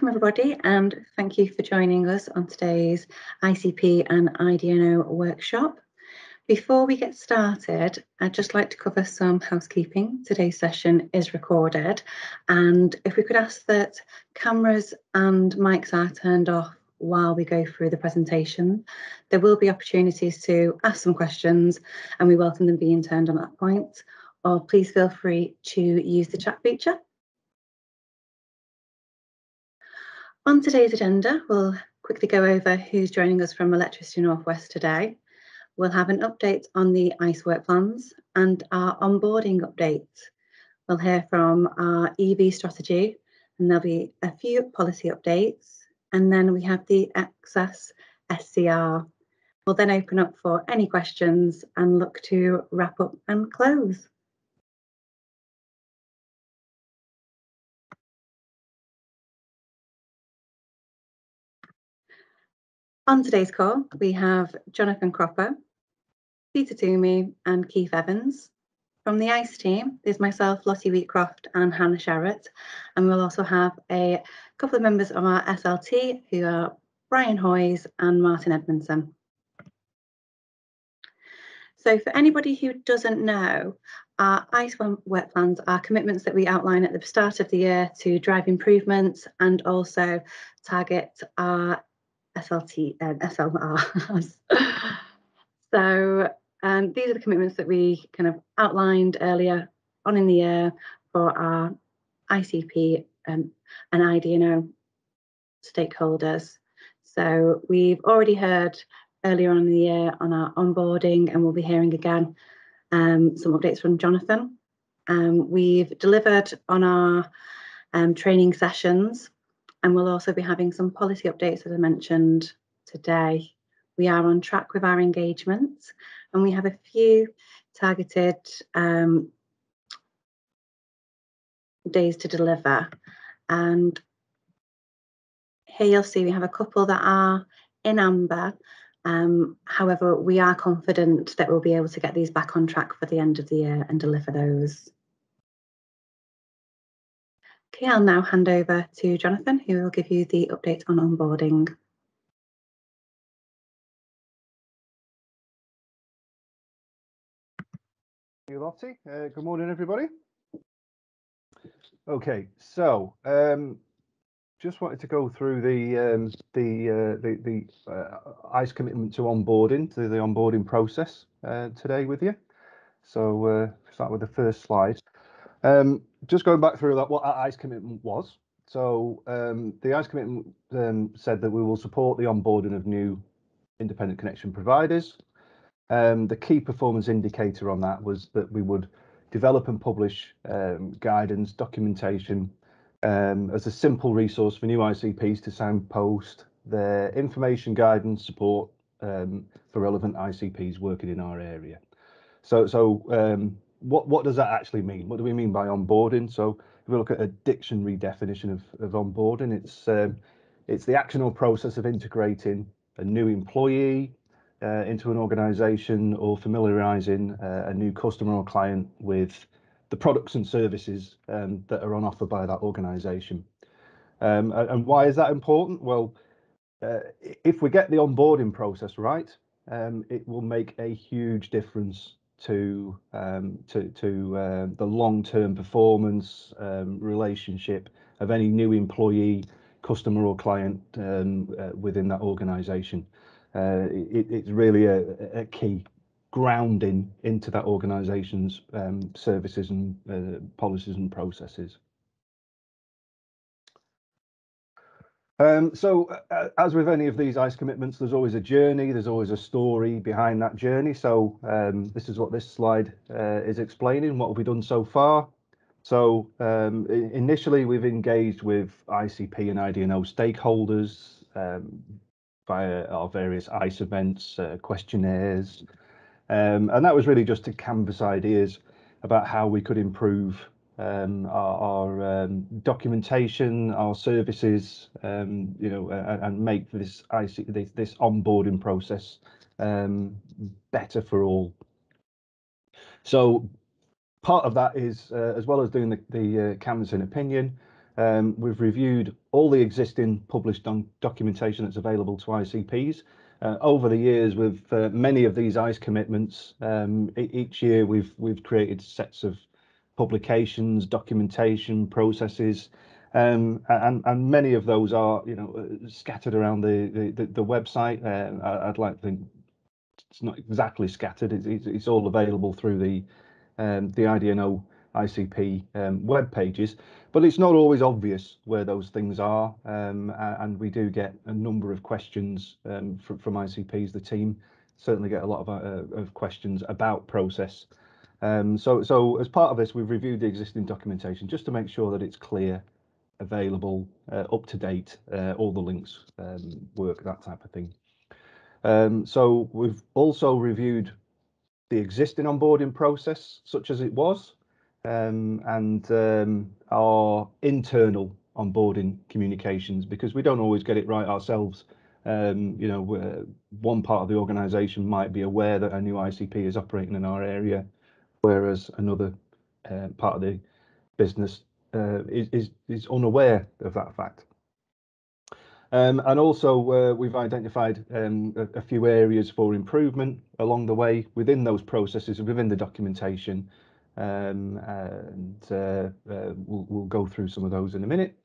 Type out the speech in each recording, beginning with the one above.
everybody, and thank you for joining us on today's ICP and IDNO workshop. Before we get started, I'd just like to cover some housekeeping. Today's session is recorded, and if we could ask that cameras and mics are turned off while we go through the presentation. There will be opportunities to ask some questions, and we welcome them being turned on at that point, or please feel free to use the chat feature. On today's agenda, we'll quickly go over who's joining us from Electricity North West today. We'll have an update on the ICE work plans and our onboarding update. We'll hear from our EV strategy, and there'll be a few policy updates. And then we have the access SCR. We'll then open up for any questions and look to wrap up and close. On today's call, we have Jonathan Cropper, Peter Toomey and Keith Evans. From the ICE team, there's myself, Lottie Wheatcroft and Hannah Sharrett. And we'll also have a couple of members of our SLT who are Brian Hoyes and Martin Edmondson. So for anybody who doesn't know, our ICE work plans are commitments that we outline at the start of the year to drive improvements and also target our SLT and SLRs. So these are the commitments that we kind of outlined earlier on in the year for our ICP and IDNO stakeholders. So we've already heard earlier on in the year on our onboarding, and we'll be hearing again some updates from Jonathan. We've delivered on our training sessions, and we'll also be having some policy updates, as I mentioned today. We are on track with our engagement, and we have a few targeted days to deliver. And here you'll see we have a couple that are in amber. However, we are confident that we'll be able to get these back on track for the end of the year and deliver those. Okay, I'll now hand over to Jonathan, who will give you the update on onboarding. Thank you, Lottie. Good morning, everybody. Okay, so just wanted to go through the ICE commitment to onboarding, to the onboarding process today with you. So start with the first slide. Just going back through that, what our ICE commitment was. So the ICE commitment said that we will support the onboarding of new independent connection providers. The key performance indicator on that was that we would develop and publish guidance, documentation as a simple resource for new ICPs to signpost their information, guidance, support for relevant ICPs working in our area. So what does that actually mean? What do we mean by onboarding? So if we look at a dictionary definition of onboarding, it's the action or process of integrating a new employee into an organisation or familiarising a new customer or client with the products and services that are on offer by that organisation. And why is that important? Well, if we get the onboarding process right, it will make a huge difference to the long-term performance relationship of any new employee, customer or client within that organisation. It's really a key grounding into that organisation's services and policies and processes. So as with any of these ICE commitments, there's always a journey, there's always a story behind that journey. So this is what this slide is explaining. What have we done so far? So initially we've engaged with ICP and IDNO stakeholders via our various ICE events, questionnaires, and that was really just to canvass ideas about how we could improve our documentation, our services, and make this this onboarding process better for all. So part of that is, as well as doing the canvassing opinion, We've reviewed all the existing published documentation that's available to ICPs. Over the years, with many of these ICE commitments, each year we've created sets of publications, documentation, processes, and many of those are scattered around the website. I'd like to think it's not exactly scattered. It's all available through the IDNO ICP web pages, but it's not always obvious where those things are, and we do get a number of questions from ICPs. The team certainly get a lot of questions about process. So as part of this, we've reviewed the existing documentation just to make sure that it's clear, available, up to date, all the links work, that type of thing. So we've also reviewed the existing onboarding process, such as it was, and our internal onboarding communications, because we don't always get it right ourselves. One part of the organisation might be aware that a new ICP is operating in our area, whereas another part of the business is unaware of that fact. And also we've identified a few areas for improvement along the way within those processes, within the documentation, and we'll go through some of those in a minute.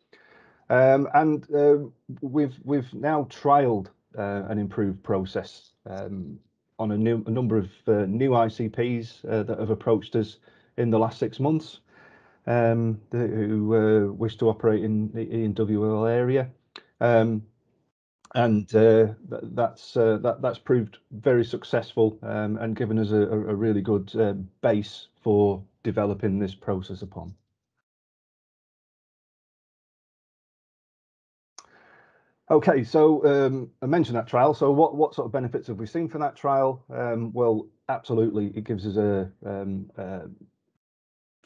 We've now trialed an improved process on a number of new ICPs that have approached us in the last 6 months, who wish to operate in the EndtoEnd area. That's proved very successful and given us a really good base for developing this process upon. Okay, so I mentioned that trial. So what sort of benefits have we seen from that trial? Well, absolutely, it gives us a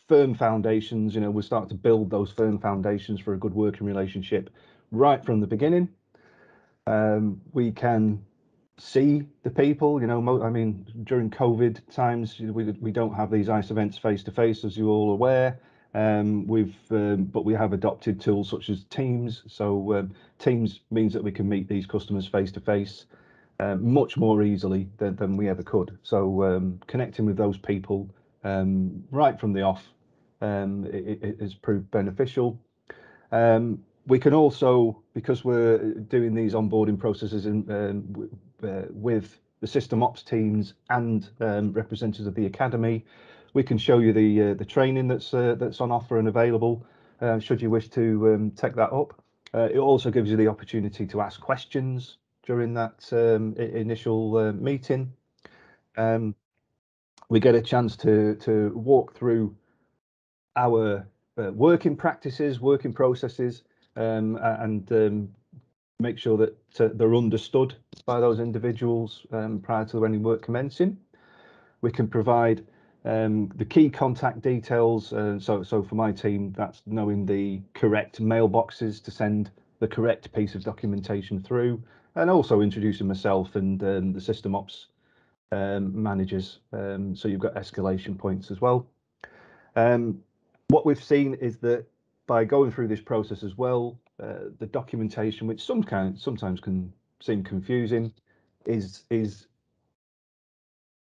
firm foundations. We start to build those firm foundations for a good working relationship right from the beginning. We can see the people, I mean, during COVID times, we don't have these ICE events face to face, as you're all aware. But we have adopted tools such as Teams. So Teams means that we can meet these customers face to face much more easily than we ever could. So connecting with those people right from the off, it has proved beneficial. We can also, because we're doing these onboarding processes with the system ops teams and representatives of the academy, we can show you the training that's on offer and available, should you wish to take that up. It also gives you the opportunity to ask questions during that initial meeting. We get a chance to walk through our working practices, working processes, and make sure that they're understood by those individuals prior to any work commencing. We can provide the key contact details. So for my team, that's knowing the correct mailboxes to send the correct piece of documentation through, and also introducing myself and the system ops managers. So you've got escalation points as well. What we've seen is that by going through this process as well, the documentation, which sometimes can seem confusing, is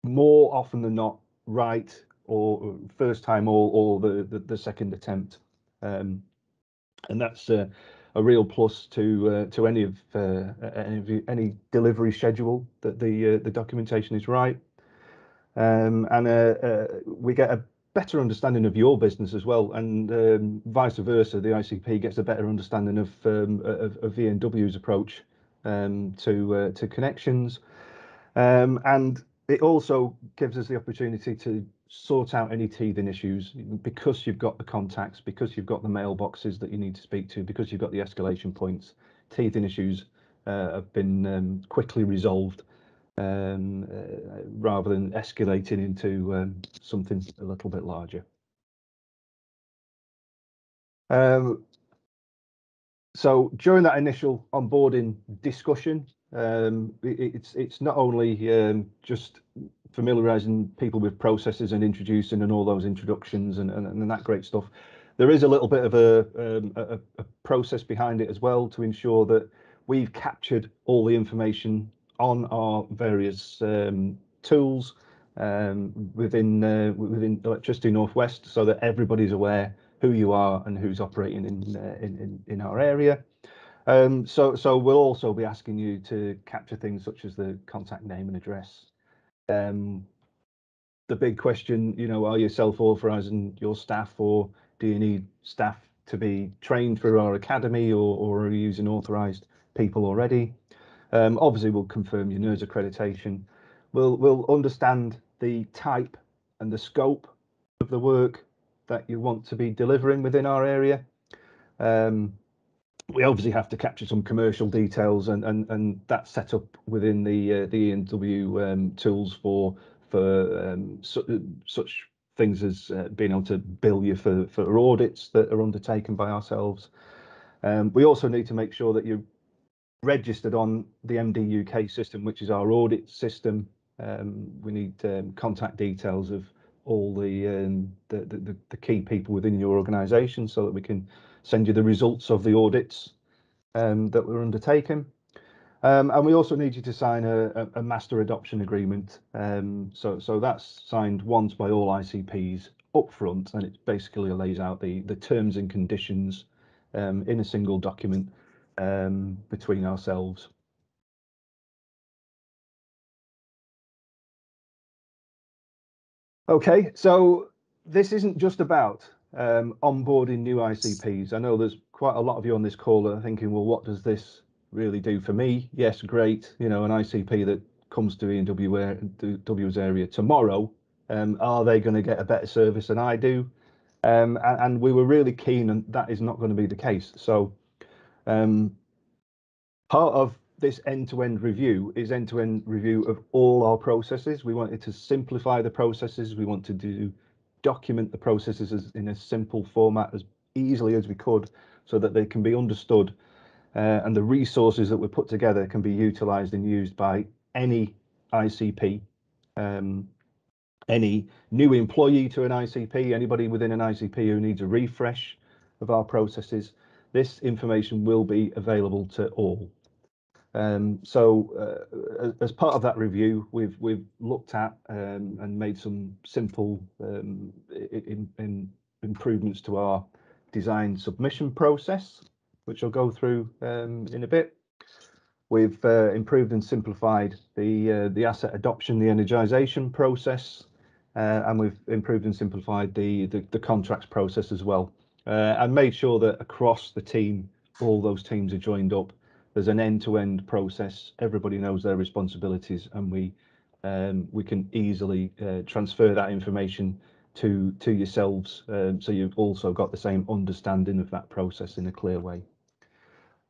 more often than not right, or first time or the second attempt, and that's a real plus to any delivery schedule, that the documentation is right, and we get a better understanding of your business as well, and vice versa. The ICP gets a better understanding of VNW's approach to connections, and it also gives us the opportunity to sort out any teething issues, because you've got the contacts, because you've got the mailboxes that you need to speak to, because you've got the escalation points. Teething issues have been quickly resolved, rather than escalating into something a little bit larger. So during that initial onboarding discussion, it's not only just familiarizing people with processes and introducing and all those introductions and that great stuff. There is a little bit of a process behind it as well to ensure that we've captured all the information on our various tools within Electricity Northwest, so that everybody's aware who you are and who's operating in our area. So we'll also be asking you to capture things such as the contact name and address. The big question, you know, are you self-authorising your staff, or do you need staff to be trained through our academy, or are you using authorised people already? Obviously, we'll confirm your NERS accreditation. We'll understand the type and the scope of the work that you want to be delivering within our area. We obviously have to capture some commercial details, and that's set up within the EndtoEnd tools for such things as being able to bill you for audits that are undertaken by ourselves. We also need to make sure that you're registered on the MD UK system, which is our audit system. We need contact details of all the key people within your organisation, so that we can send you the results of the audits that we're undertaking. And we also need you to sign a master adoption agreement. So that's signed once by all ICPs up front, and it basically lays out the terms and conditions in a single document between ourselves. Okay, so this isn't just about onboarding new ICPs. I know there's quite a lot of you on this call that are thinking, well, what does this really do for me? Yes, great. You know, an ICP that comes to EndtoEnd's area tomorrow, are they going to get a better service than I do? And we were really keen, and that is not going to be the case. So part of this end-to-end review is end-to-end review of all our processes. We wanted to simplify the processes. We wanted to document the processes in a simple format as easily as we could, so that they can be understood, and the resources that we put together can be utilised and used by any ICP, any new employee to an ICP, anybody within an ICP who needs a refresh of our processes. This information will be available to all. As part of that review, we've looked at and made some simple improvements to our design submission process, which I'll go through in a bit. We've improved and simplified the asset adoption, the energization process, and we've improved and simplified the contracts process as well, and made sure that across the team, all those teams are joined up. There's an end-to-end process. Everybody knows their responsibilities, and we can easily transfer that information to yourselves, so you've also got the same understanding of that process in a clear way.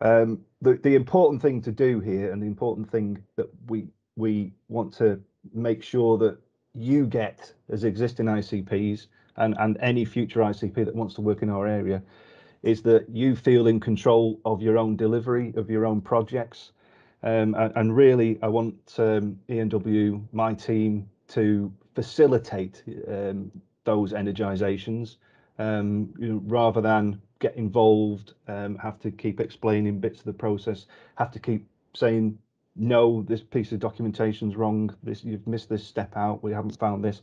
The important thing to do here, and the important thing that we want to make sure that you get as existing ICPs and any future ICP that wants to work in our area, is that you feel in control of your own delivery of your own projects. And really, I want ENW, my team, to facilitate those energizations, you know, rather than get involved, have to keep explaining bits of the process, have to keep saying, no, this piece of documentation's wrong, you've missed this step out, we haven't found this.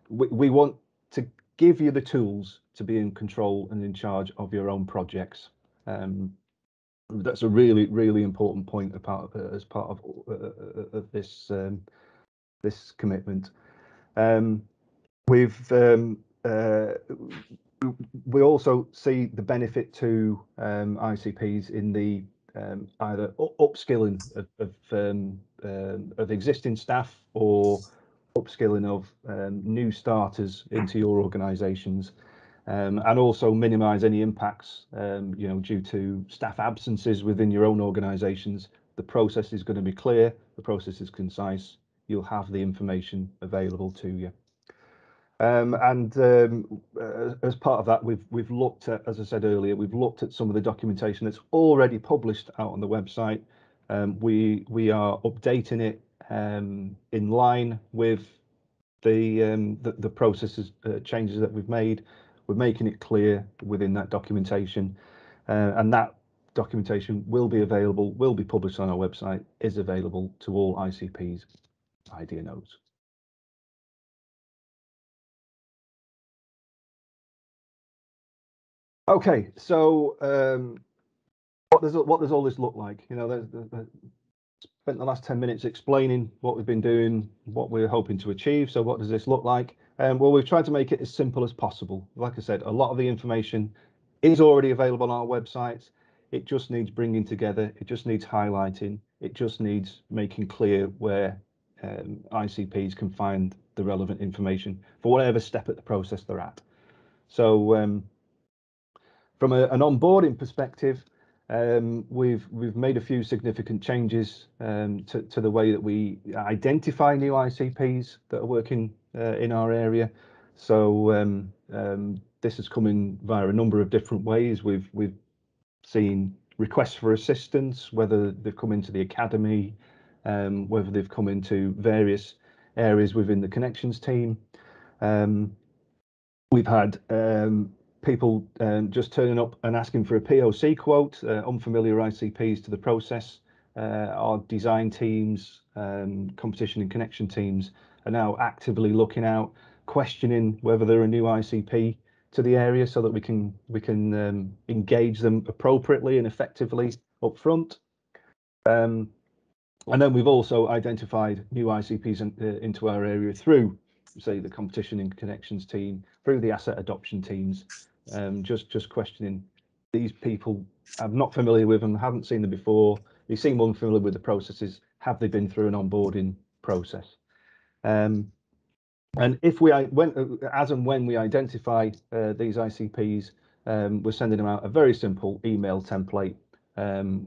We want to give you the tools to be in control and in charge of your own projects. That's a really important point as part of this this commitment. We also see the benefit to ICPs in the either upskilling of existing staff, or upskilling of new starters into your organisations, and also minimise any impacts, you know, due to staff absences within your own organisations. The process is going to be clear, the process is concise, you'll have the information available to you. As part of that, we've looked at, as I said earlier, we've looked at some of the documentation that's already published out on the website. We are updating it in line with the processes changes that we've made. we're making it clear within that documentation, and that documentation will be available, will be published on our website, is available to all ICPs, IDNOs. Okay, so what does all this look like? You know, spent the last 10 minutes explaining what we've been doing, what we're hoping to achieve. So what does this look like? Well, we've tried to make it as simple as possible. Like I said, a lot of the information is already available on our websites. It just needs bringing together. It just needs highlighting. It just needs making clear where ICPs can find the relevant information for whatever step at the process they're at. So from an onboarding perspective, we've made a few significant changes to the way that we identify new ICPs that are working in our area. So this has come in via a number of different ways. We've seen requests for assistance, whether they've come into the academy, whether they've come into various areas within the connections team. We've had people just turning up and asking for a POC quote, unfamiliar ICPs to the process. Our design teams, competition and connection teams are now actively looking out, questioning whether they're a new ICP to the area, so that we can engage them appropriately and effectively up front. And then we've also identified new ICPs into our area through, say, the competition and connections team, through the asset adoption teams, just questioning these people. I'm not familiar with them, haven't seen them before. They seem unfamiliar with the processes. Have they been through an onboarding process? And if as and when we identify these ICPs, we're sending them out a very simple email template,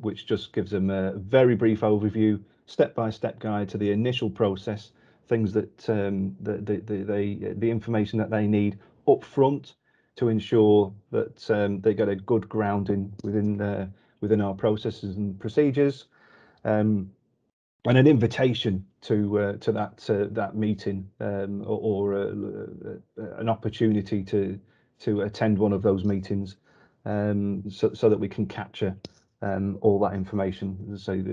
which just gives them a very brief overview, step-by-step guide to the initial process, things that the information that they need up front to ensure that they get a good grounding within our processes and procedures. And an invitation to that meeting, or an opportunity to attend one of those meetings, so that we can capture all that information. So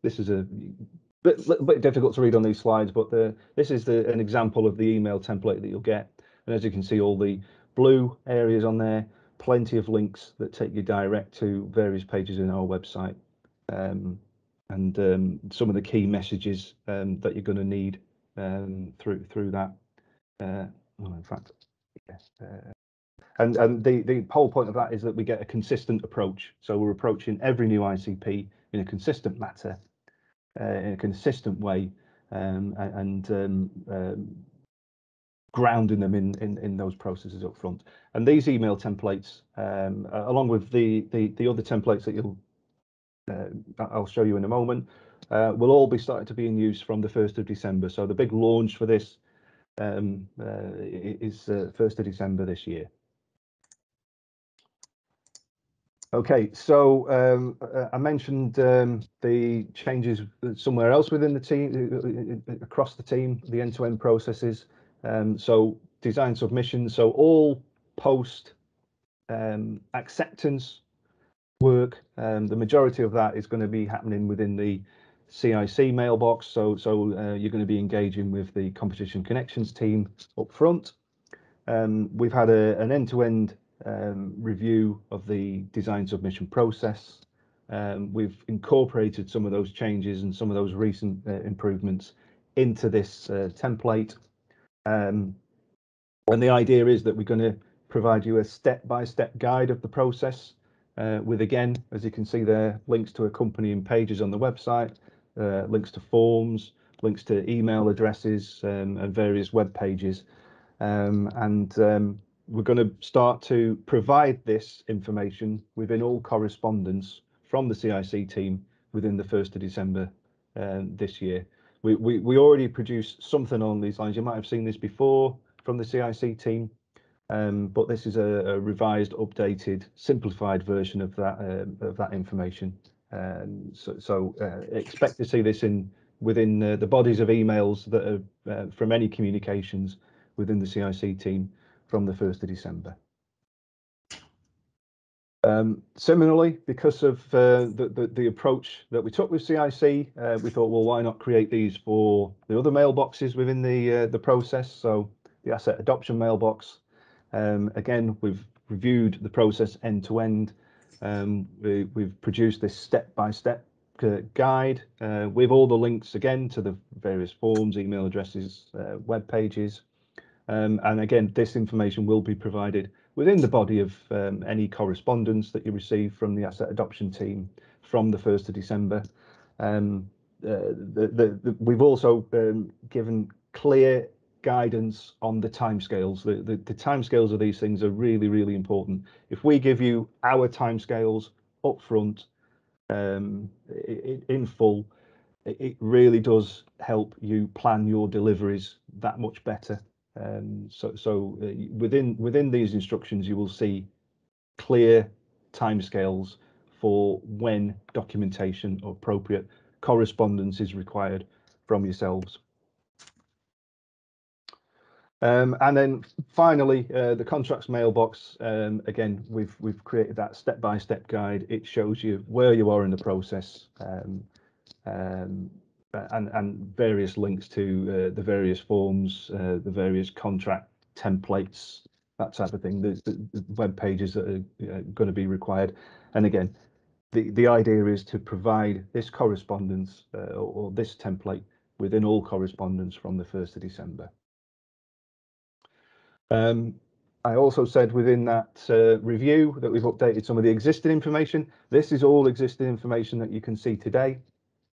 this is a bit difficult to read on these slides, but this is an example of the email template that you'll get. And as you can see, all the blue areas on there, plenty of links that take you direct to various pages in our website. And some of the key messages that you're going to need through that. Well, in fact, yes. And the whole point of that is that we get a consistent approach. So we're approaching every new ICP in a consistent manner, in a consistent way, and grounding them in those processes up front. And these email templates, along with the other templates that I'll show you in a moment, will all be starting to be in use from the 1st of December. So the big launch for this is 1st of December this year. Okay, so I mentioned the changes somewhere else within the team, across the team, the end-to-end processes. So design submissions, so all post acceptance work, the majority of that is going to be happening within the CIC mailbox. So you're going to be engaging with the competition connections team up front. We've had an end-to-end review of the design submission process. We've incorporated some of those changes and some of those recent improvements into this template. And the idea is that we're going to provide you a step-by-step guide of the process, with, again, as you can see there, links to accompanying pages on the website, links to forms, links to email addresses, and various web pages. We're going to start to provide this information within all correspondence from the CIC team within the 1st of December this year. We already produced something on these lines. You might have seen this before from the CIC team, but this is a revised, updated, simplified version of that information. So expect to see this within the bodies of emails that are from any communications within the CIC team from the 1st of December. Similarly, because of the approach that we took with CIC, we thought, well, why not create these for the other mailboxes within the process? So the asset adoption mailbox. Again, we've reviewed the process end to end. We've produced this step-by-step guide with all the links again to the various forms, email addresses, web pages. And again, this information will be provided within the body of any correspondence that you receive from the asset adoption team from the 1st of December. We've also given clear guidance on the timescales. The timescales of these things are really, really important. If we give you our timescales up front in full, it really does help you plan your deliveries that much better. Within these instructions, you will see clear timescales for when documentation or appropriate correspondence is required from yourselves. And then finally, the contracts mailbox. Again, we've created that step-by-step guide. It shows you where you are in the process. And various links to the various forms, the various contract templates, that type of thing, the web pages that are going to be required. And again, the idea is to provide this correspondence or this template within all correspondence from the 1st of December. I also said within that review that we've updated some of the existing information. This is all existing information that you can see today.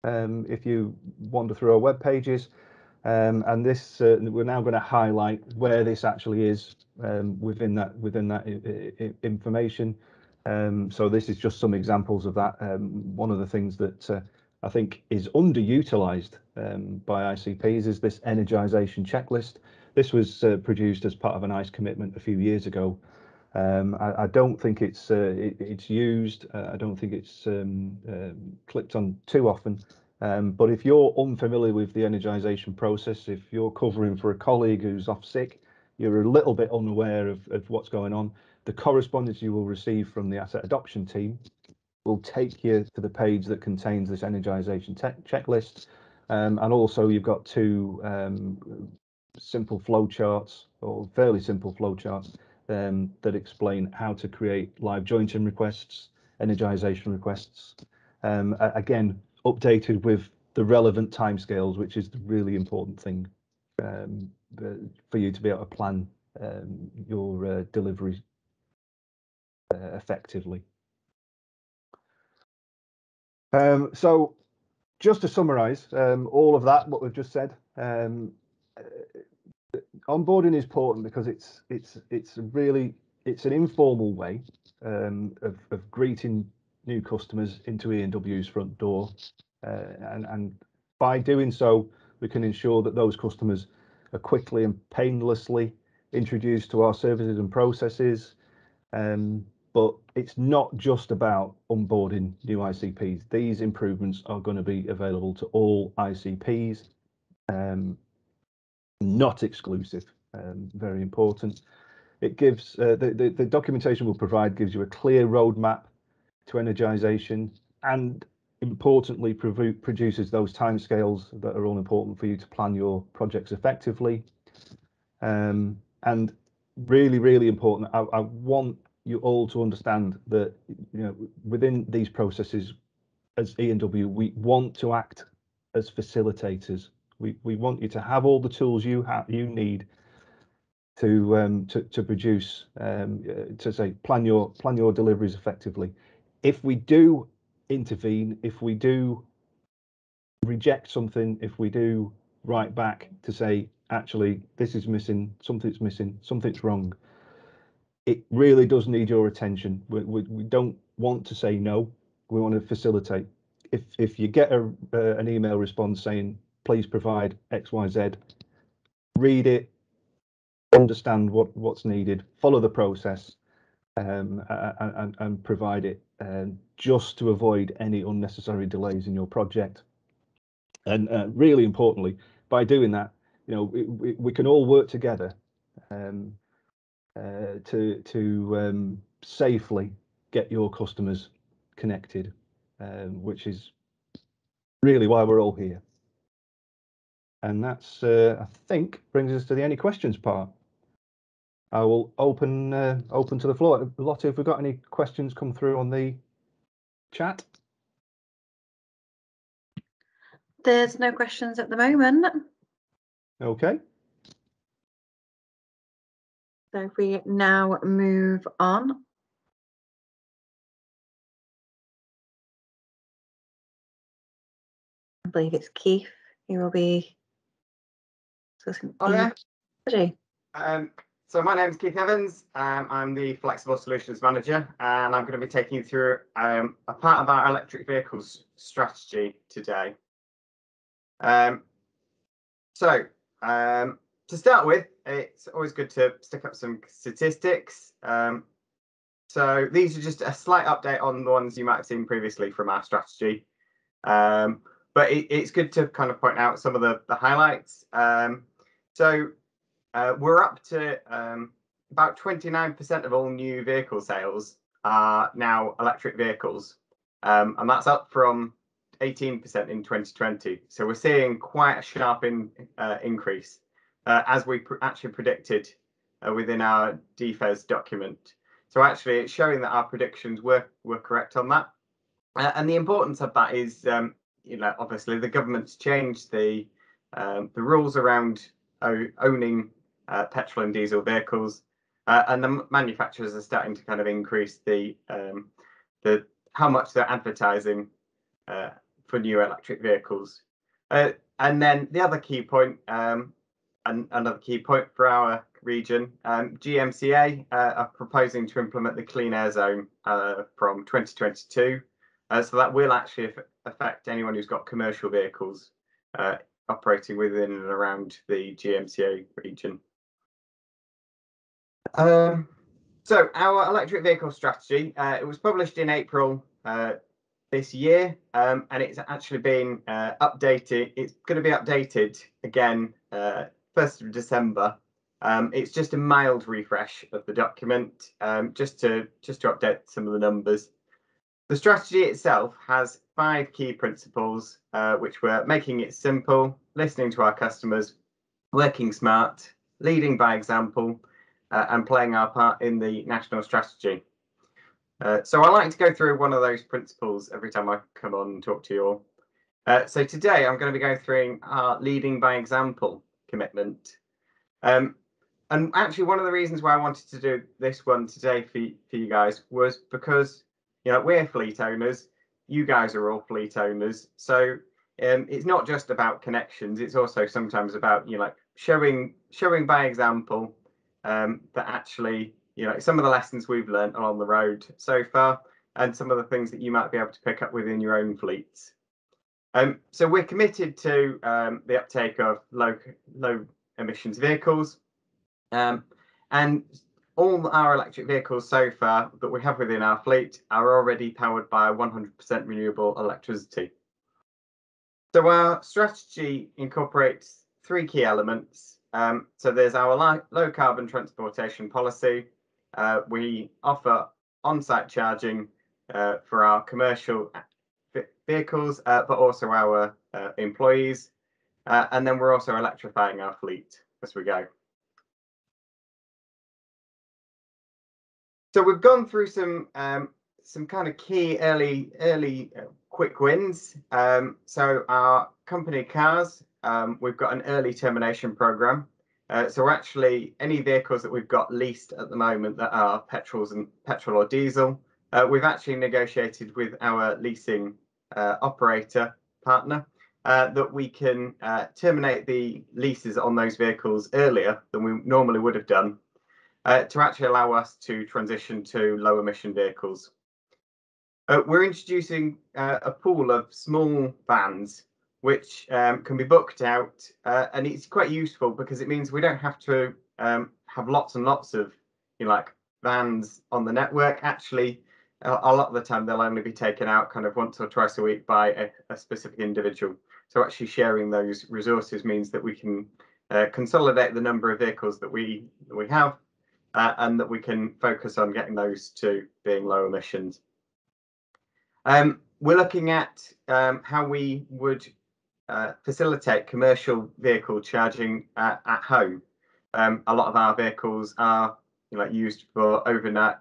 If you wander through our web pages, and this we're now going to highlight where this actually is within that information. So this is just some examples of that. One of the things that I think is underutilized by ICPs is this energization checklist. This was produced as part of an ICE commitment a few years ago. I don't think it's used. I don't think it's clicked on too often. But if you're unfamiliar with the energization process, if you're covering for a colleague who's off sick, you're a little bit unaware of what's going on, the correspondence you will receive from the asset adoption team will take you to the page that contains this energization checklist. And also you've got two simple flowcharts, or fairly simple flowcharts, that explain how to create live jointing requests, energization requests. Again, updated with the relevant timescales, which is the really important thing for you to be able to plan your delivery effectively. So just to summarize all of that, what we've just said, onboarding is important because it's an informal way of greeting new customers into E&W's front door, and by doing so, we can ensure that those customers are quickly and painlessly introduced to our services and processes. But it's not just about onboarding new ICPs. These improvements are going to be available to all ICPs, not exclusive. Very important. It gives the documentation we'll provide gives you a clear roadmap to energization, and importantly produces those timescales that are all important for you to plan your projects effectively. And really important, I want you all to understand that, you know, within these processes as E&W, we want to act as facilitators. We want you to have all the tools you need to produce, to say plan your deliveries effectively. If we do intervene, if we do reject something, if we do write back to say, actually, this is missing, something's wrong, it really does need your attention. We don't want to say no, we want to facilitate. If you get an email response saying, please provide XYZ, read it, understand what's needed, follow the process, and provide it, just to avoid any unnecessary delays in your project. And really importantly, by doing that, you know, we can all work together to safely get your customers connected, which is really why we're all here. And that's, I think, brings us to the any questions part. I will open to the floor. Lottie, have we got any questions come through on the chat? There's no questions at the moment. Okay. So if we now move on. I believe it's Keith who will be discussing. Oh, yeah. Ready? So my name is Keith Evans. I'm the Flexible Solutions Manager, and I'm going to be taking you through a part of our electric vehicles strategy today. To start with, it's always good to stick up some statistics. So these are just a slight update on the ones you might have seen previously from our strategy. But it's good to kind of point out some of the highlights. We're up to about 29% of all new vehicle sales are now electric vehicles, and that's up from 18% in 2020. So we're seeing quite a sharp increase, as we actually predicted within our DFES document. So actually, it's showing that our predictions were correct on that. And the importance of that is, obviously the government's changed the rules around owning petrol and diesel vehicles, and the manufacturers are starting to kind of increase the how much they're advertising for new electric vehicles. And then the other key point, and another key point for our region, GMCA are proposing to implement the Clean Air Zone from 2022. So that will actually affect anyone who's got commercial vehicles operating within and around the GMCA region. So our electric vehicle strategy, it was published in April this year, and it's actually been updated. It's going to be updated again 1st of December. It's just a mild refresh of the document, just to update some of the numbers. The strategy itself has 5 key principles, which were making it simple, listening to our customers, working smart, leading by example, and playing our part in the national strategy. So I like to go through one of those principles every time I come on and talk to you all. So today I'm going to be going through our leading by example commitment. And actually, one of the reasons why I wanted to do this one today for you guys was because, we're fleet owners. You guys are all fleet owners. So it's not just about connections. It's also sometimes about, showing by example that actually, some of the lessons we've learned on the road so far, and some of the things that you might be able to pick up within your own fleets. So we're committed to the uptake of low emissions vehicles, and all our electric vehicles so far that we have within our fleet are already powered by 100% renewable electricity. So our strategy incorporates 3 key elements. So there's our low carbon transportation policy. We offer on-site charging for our commercial vehicles, but also our employees. And then we're also electrifying our fleet as we go. So we've gone through some kind of key early quick wins. So our company cars, we've got an early termination program. So actually, any vehicles that we've got leased at the moment that are petrol or diesel, we've actually negotiated with our leasing operator partner that we can terminate the leases on those vehicles earlier than we normally would have done, to actually allow us to transition to low emission vehicles. We're introducing a pool of small vans which can be booked out, and it's quite useful because it means we don't have to have lots and lots of vans on the network. Actually, a lot of the time they'll only be taken out kind of once or twice a week by a specific individual. So actually sharing those resources means that we can consolidate the number of vehicles that we have, and that we can focus on getting those to being low emissions. We're looking at how we would facilitate commercial vehicle charging at home. A lot of our vehicles are used for overnight.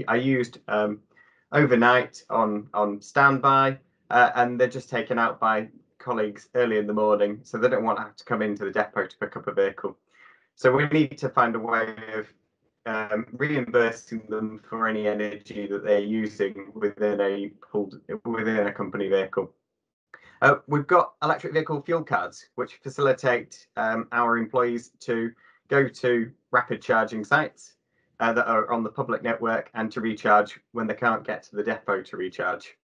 Are used overnight on standby, and they're just taken out by colleagues early in the morning, so they don't want to have to come into the depot to pick up a vehicle. So we need to find a way of reimbursing them for any energy that they're using within a company vehicle. We've got electric vehicle fuel cards, which facilitate our employees to go to rapid charging sites that are on the public network and to recharge when they can't get to the depot to recharge.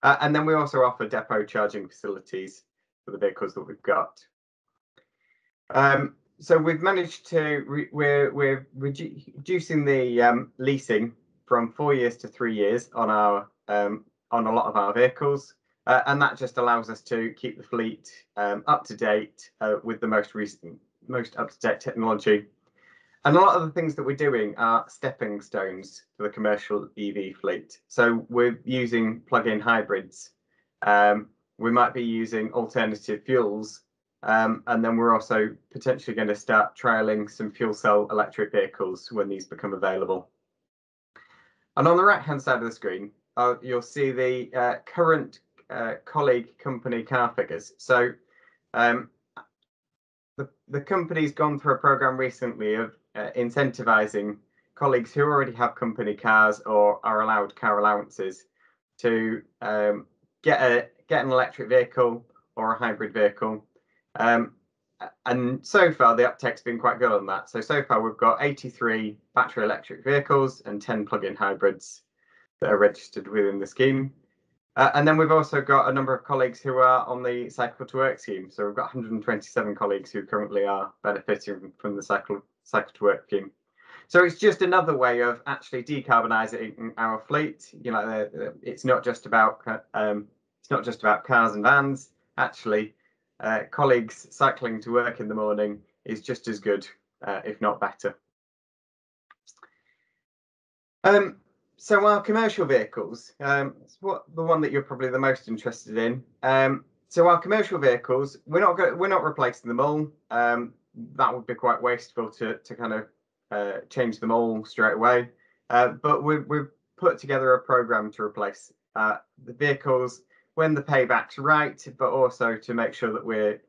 And then we also offer depot charging facilities for the vehicles that we've got. So we've managed to, we're reducing the leasing from 4 years to 3 years on a lot of our vehicles. And that just allows us to keep the fleet up to date with the most up-to-date technology. And a lot of the things that we're doing are stepping stones for the commercial EV fleet. So we're using plug-in hybrids. We might be using alternative fuels. And then we're also potentially going to start trialing some fuel cell electric vehicles when these become available. And on the right-hand side of the screen, you'll see the current colleague company car figures. So the company's gone through a program recently of incentivizing colleagues who already have company cars or are allowed car allowances to get an electric vehicle or a hybrid vehicle. And so far the uptake's been quite good on that. So far we've got 83 battery electric vehicles and 10 plug-in hybrids that are registered within the scheme. And then we've also got a number of colleagues who are on the Cycle to Work scheme. So we've got 127 colleagues who currently are benefiting from the Cycle to Work scheme. So it's just another way of actually decarbonising our fleet. It's not just about cars and vans. Actually, colleagues cycling to work in the morning is just as good, if not better. So our commercial vehicles, it's the one that you're probably the most interested in. So our commercial vehicles, we're not replacing them all. That would be quite wasteful to kind of change them all straight away. But we've put together a program to replace the vehicles when the payback's right, but also to make sure that we're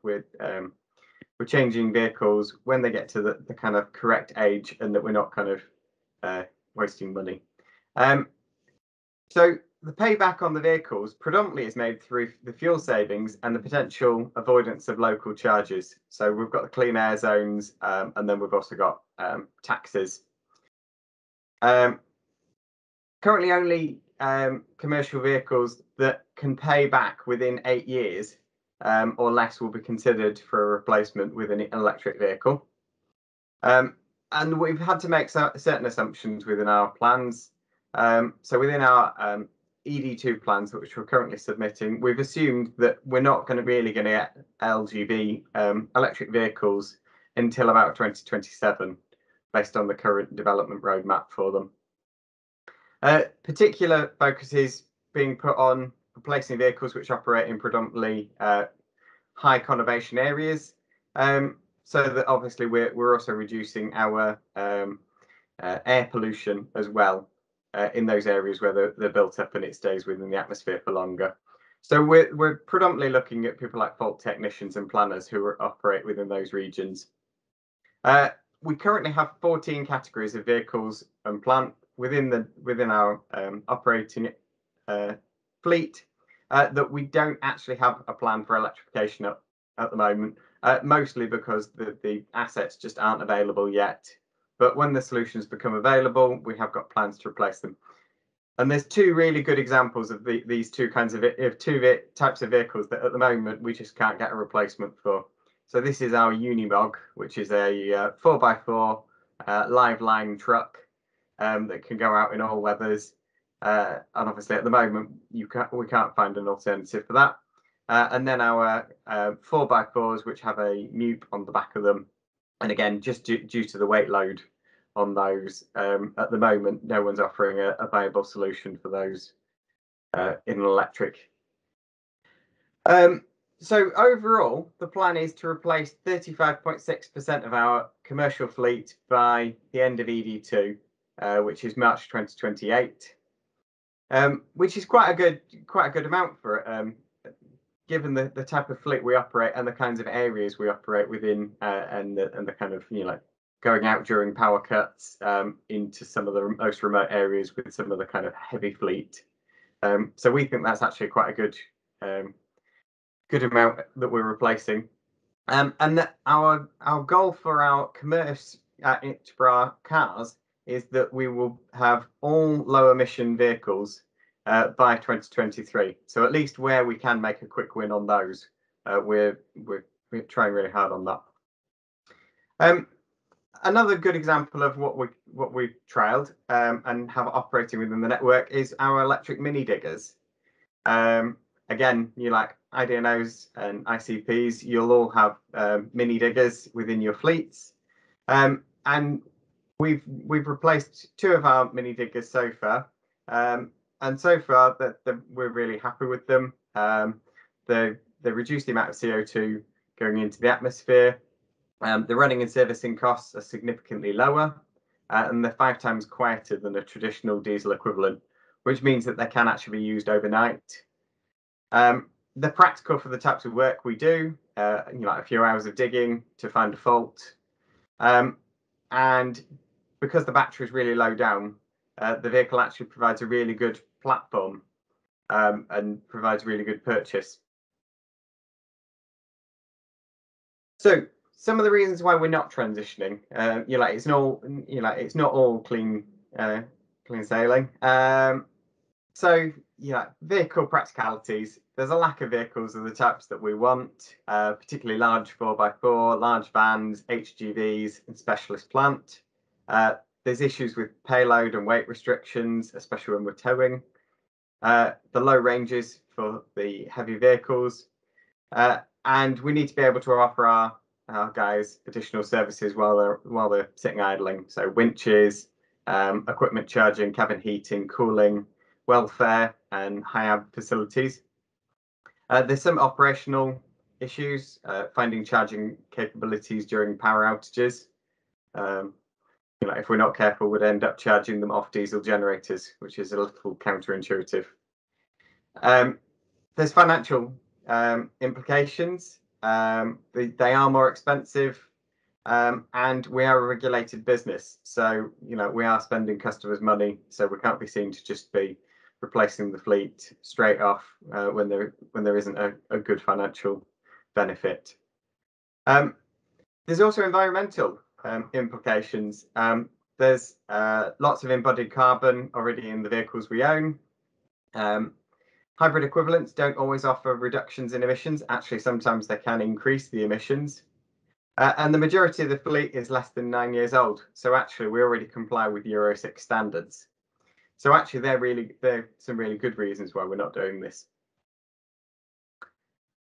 changing vehicles when they get to the kind of correct age, and that we're not kind of wasting money. So the payback on the vehicles predominantly is made through the fuel savings and the potential avoidance of local charges. So we've got the clean air zones, and then we've also got taxes. Currently only commercial vehicles that can pay back within 8 years or less will be considered for a replacement with an electric vehicle. And we've had to make certain assumptions within our plans. So within our ED2 plans, which we're currently submitting, we've assumed that we're not going to get LGV electric vehicles until about 2027, based on the current development roadmap for them. Particular focus is being put on replacing vehicles which operate in predominantly high conurbation areas, so that obviously we're also reducing our air pollution as well in those areas where they're built up and it stays within the atmosphere for longer. So we're predominantly looking at people like fault technicians and planners who operate within those regions. We currently have 14 categories of vehicles and plant within our operating fleet that we don't actually have a plan for electrification at the moment, mostly because the assets just aren't available yet. But when the solutions become available, we have got plans to replace them. And there's two really good examples of these two types of vehicles that at the moment we just can't get a replacement for. So this is our Unimog, which is a 4x4 live line truck that can go out in all weathers. And obviously at the moment we can't find an alternative for that. And then our 4x4s, which have a mute on the back of them. And again, just due to the weight load on those. At the moment, no one's offering a viable solution for those in an electric. So overall, the plan is to replace 35.6% of our commercial fleet by the end of ED2, which is March 2028, which is quite a good amount for it, given the type of fleet we operate and the kinds of areas we operate within, and the kind of, you know, like going out during power cuts into some of the most remote areas with some of the kind of heavy fleet. So we think that's actually quite a good amount that we're replacing, and that our goal for our commerce for our cars is that we will have all low emission vehicles by 2023. So at least where we can make a quick win on those, we're trying really hard on that. Another good example of what we've trialed and have operating within the network is our electric mini diggers. Again, you like IDNOs and ICPs, you'll all have mini diggers within your fleets, and we've replaced 2 of our mini diggers so far, and so far that we're really happy with them. They reduce the amount of CO2 going into the atmosphere. The running and servicing costs are significantly lower, and they're 5 times quieter than a traditional diesel equivalent, which means that they can actually be used overnight. They're practical for the types of work we do, you know, like a few hours of digging to find a fault. And because the battery is really low down, the vehicle actually provides a really good platform and provides really good purchase. So some of the reasons why we're not transitioning, you know, like it's not all clean sailing. So, you know, vehicle practicalities. There's a lack of vehicles of the types that we want, particularly large 4x4, large vans, HGVs, and specialist plant. There's issues with payload and weight restrictions, especially when we're towing. The low ranges for the heavy vehicles, and we need to be able to offer our guys additional services while they're sitting idling. So winches, equipment charging, cabin heating, cooling, welfare, and high-ab facilities. There's some operational issues, finding charging capabilities during power outages. You know, if we're not careful, we'd end up charging them off diesel generators, which is a little counterintuitive. There's financial implications. They are more expensive, and we are a regulated business. So, you know, we are spending customers' money, so we can't be seen to just be replacing the fleet straight off when there isn't a good financial benefit. There's also environmental implications. There's lots of embodied carbon already in the vehicles we own. Hybrid equivalents don't always offer reductions in emissions. Actually, sometimes they can increase the emissions. And the majority of the fleet is less than 9 years old. So actually, we already comply with Euro 6 standards. So actually, they're some really good reasons why we're not doing this.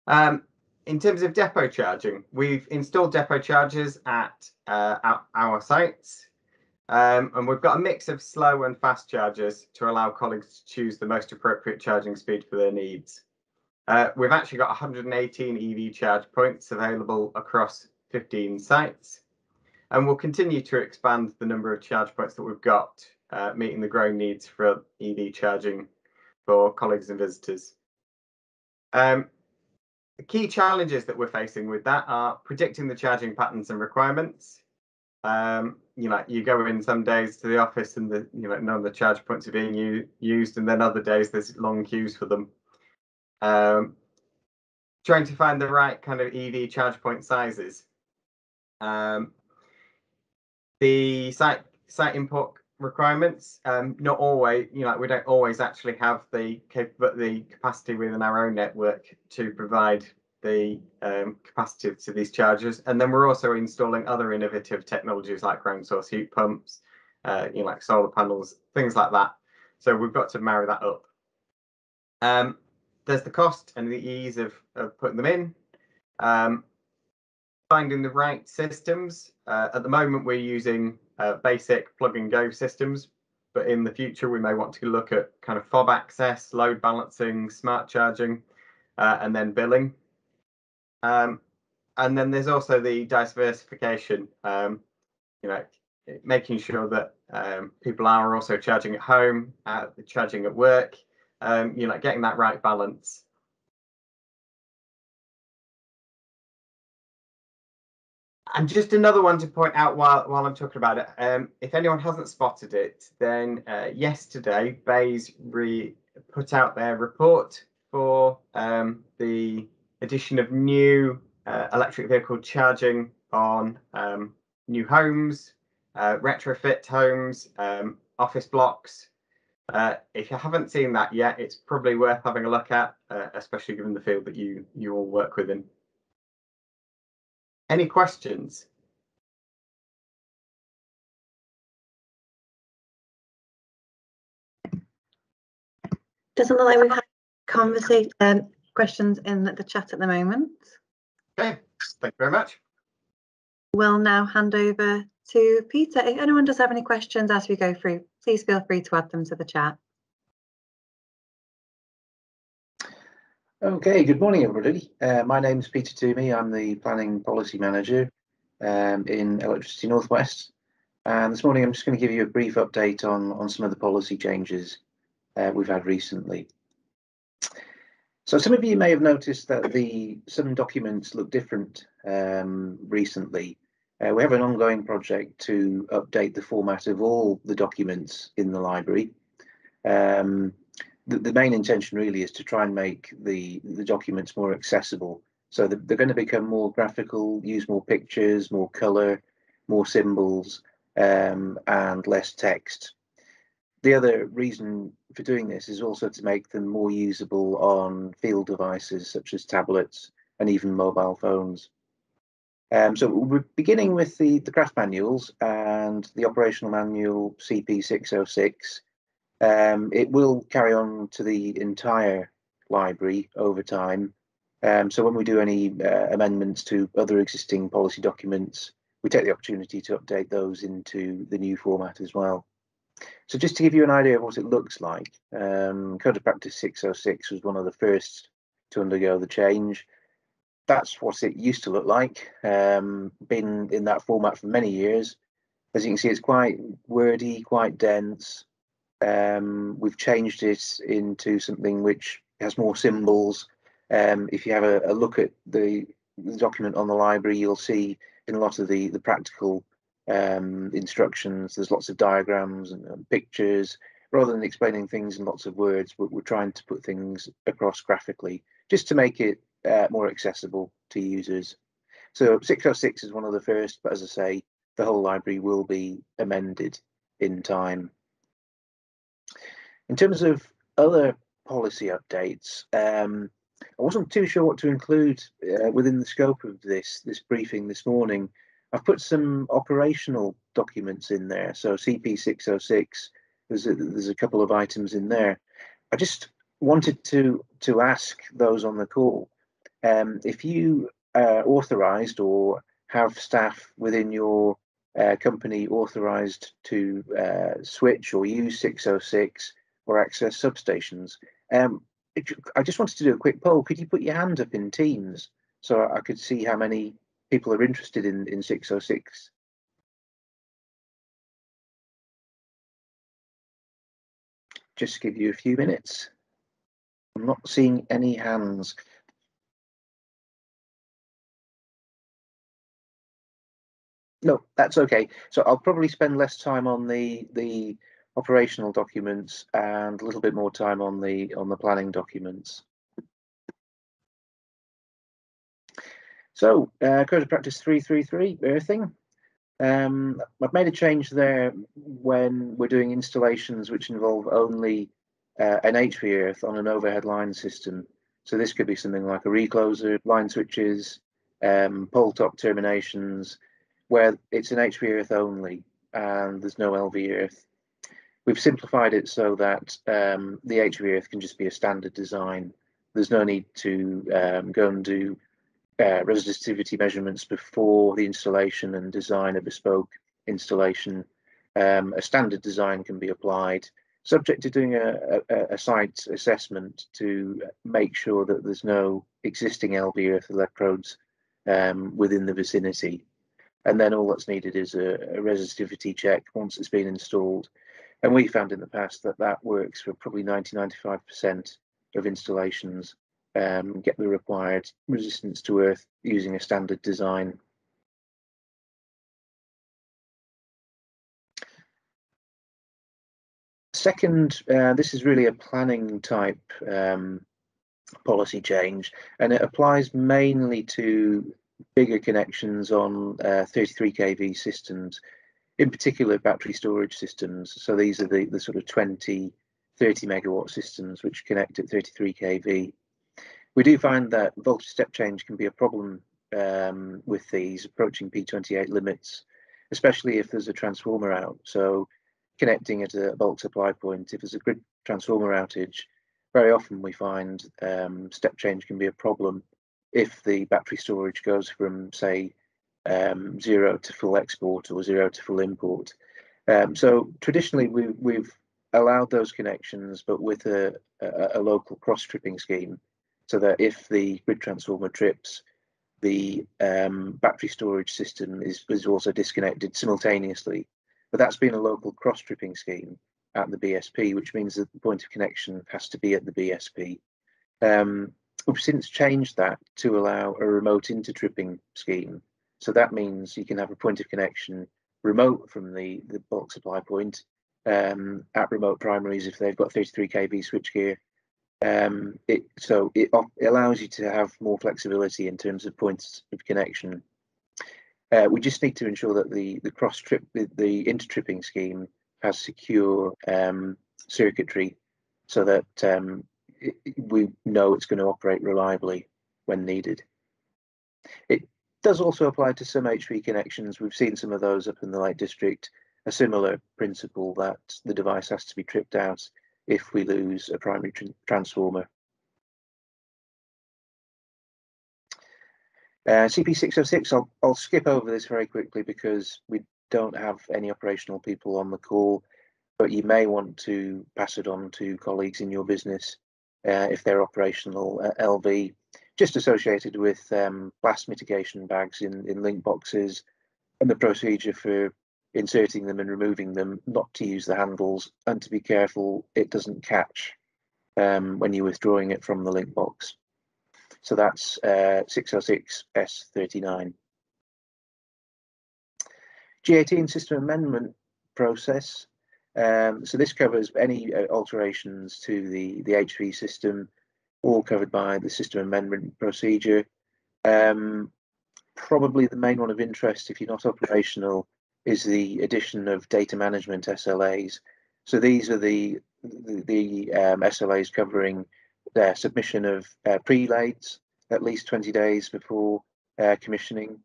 In terms of depot charging, we've installed depot chargers at our sites, and we've got a mix of slow and fast chargers to allow colleagues to choose the most appropriate charging speed for their needs. We've actually got 118 EV charge points available across 15 sites, and we'll continue to expand the number of charge points that we've got, meeting the growing needs for EV charging for colleagues and visitors. The key challenges that we're facing with that are predicting the charging patterns and requirements. You know, you go in some days to the office and none of the charge points are being used, and then other days there's long queues for them. Trying to find the right kind of EV charge point sizes. The site import requirements, not always, you know, we don't always actually have the capacity within our own network to provide the capacity to these chargers. And then we're also installing other innovative technologies like ground source heat pumps, you know, like solar panels, things like that. So we've got to marry that up. There's the cost and the ease of putting them in. Finding the right systems. At the moment, we're using basic plug and go systems, but in the future we may want to look at kind of fob access, load balancing, smart charging, and then billing. And then there's also the diversification, making sure that people are also charging at home, charging at work, getting that right balance. And just another one to point out while I'm talking about it, if anyone hasn't spotted it, then yesterday BAZE put out their report for the addition of new electric vehicle charging on new homes, retrofit homes, office blocks. If you haven't seen that yet, it's probably worth having a look at, especially given the field that you all work within. Any questions? Doesn't look like we've had questions in the chat at the moment. Okay, thank you very much. We'll now hand over to Peter. If anyone does have any questions as we go through, please feel free to add them to the chat. Okay, good morning, everybody. My name is Peter Toomey. I'm the Planning Policy Manager in Electricity Northwest. And this morning, I'm just going to give you a brief update on some of the policy changes we've had recently. So some of you may have noticed that some documents look different recently. We have an ongoing project to update the format of all the documents in the library. The main intention really is to try and make the documents more accessible. So they're going to become more graphical, use more pictures, more colour, more symbols, and less text. The other reason for doing this is also to make them more usable on field devices such as tablets and even mobile phones. So we're beginning with the craft manuals and the operational manual CP606. It will carry on to the entire library over time. So when we do any amendments to other existing policy documents, we take the opportunity to update those into the new format as well. So just to give you an idea of what it looks like, Code of Practice 606 was one of the first to undergo the change. That's what it used to look like, been in that format for many years. As you can see, it's quite wordy, quite dense. We've changed it into something which has more symbols. If you have a look at the document on the library, you'll see in a lot of the practical instructions, there's lots of diagrams and pictures. Rather than explaining things in lots of words, we're trying to put things across graphically just to make it more accessible to users. So 606 is one of the first, but as I say, the whole library will be amended in time. In terms of other policy updates, I wasn't too sure what to include within the scope of this briefing this morning. I've put some operational documents in there. So CP606, there's a couple of items in there. I just wanted to ask those on the call, if you authorised or have staff within your company authorised to switch or use 606 or access substations. I just wanted to do a quick poll. Could you put your hand up in Teams so I could see how many people are interested in 606? Just give you a few minutes. I'm not seeing any hands. No, that's okay. So I'll probably spend less time on the operational documents and a little bit more time on the planning documents. So Code of Practice 333, earthing. I've made a change there when we're doing installations which involve only an HV earth on an overhead line system. So this could be something like a recloser, line switches, pole top terminations, where it's an HV earth only and there's no LV earth. We've simplified it so that the HV earth can just be a standard design. There's no need to go and do resistivity measurements before the installation and design a bespoke installation. A standard design can be applied, subject to doing a site assessment to make sure that there's no existing LV earth electrodes within the vicinity. And then all that's needed is a resistivity check once it's been installed. And we found in the past that that works for probably 90–95% of installations, get the required resistance to earth using a standard design. Second, this is really a planning type policy change, and it applies mainly to bigger connections on 33 kV systems, in particular battery storage systems. So these are the sort of 20–30 megawatt systems which connect at 33 kV. We do find that voltage step change can be a problem with these approaching P28 limits, especially if there's a transformer out. So connecting at a bulk supply point, if there's a grid transformer outage, very often we find step change can be a problem if the battery storage goes from, say, 0 to full export or 0 to full import. So traditionally we've allowed those connections, but with a local cross-tripping scheme, so that if the grid transformer trips, the battery storage system is also disconnected simultaneously. But that's been a local cross-tripping scheme at the BSP, which means that the point of connection has to be at the BSP. We've since changed that to allow a remote intertripping scheme. So that means you can have a point of connection remote from the bulk supply point at remote primaries if they've got 33 kV switchgear. So it allows you to have more flexibility in terms of points of connection. We just need to ensure that the intertripping scheme has secure circuitry, so that we know it's going to operate reliably when needed. It does also apply to some HV connections. We've seen some of those up in the Lake District. A similar principle that the device has to be tripped out if we lose a primary transformer. CP606, I'll skip over this very quickly because we don't have any operational people on the call, but you may want to pass it on to colleagues in your business if they're operational LV, just associated with blast mitigation bags in link boxes, and the procedure for inserting them and removing them, not to use the handles, and to be careful it doesn't catch when you're withdrawing it from the link box. So that's 606S39. G18 system amendment process. So this covers any alterations to the HV system, all covered by the system amendment procedure. Probably the main one of interest, if you're not operational, is the addition of data management SLAs. So these are the SLAs covering their submission of prelays at least 20 days before commissioning.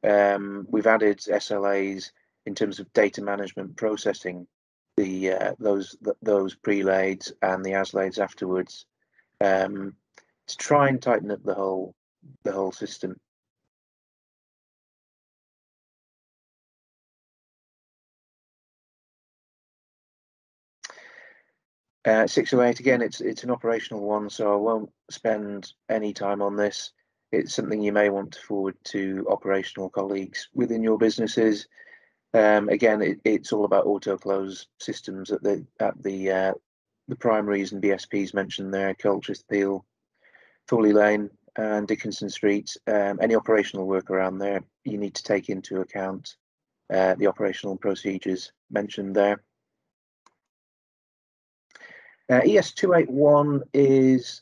We've added SLAs in terms of data management processing those prelays and the ASLAs afterwards, to try and tighten up the whole system. Uh, 608, again, it's an operational one, so I won't spend any time on this. It's something you may want to forward to operational colleagues within your businesses. Again, it's all about auto close systems at the primaries and BSPs mentioned there: Colchester, Peel, Thorley Lane, and Dickinson Street. Any operational work around there, you need to take into account the operational procedures mentioned there. ES281 is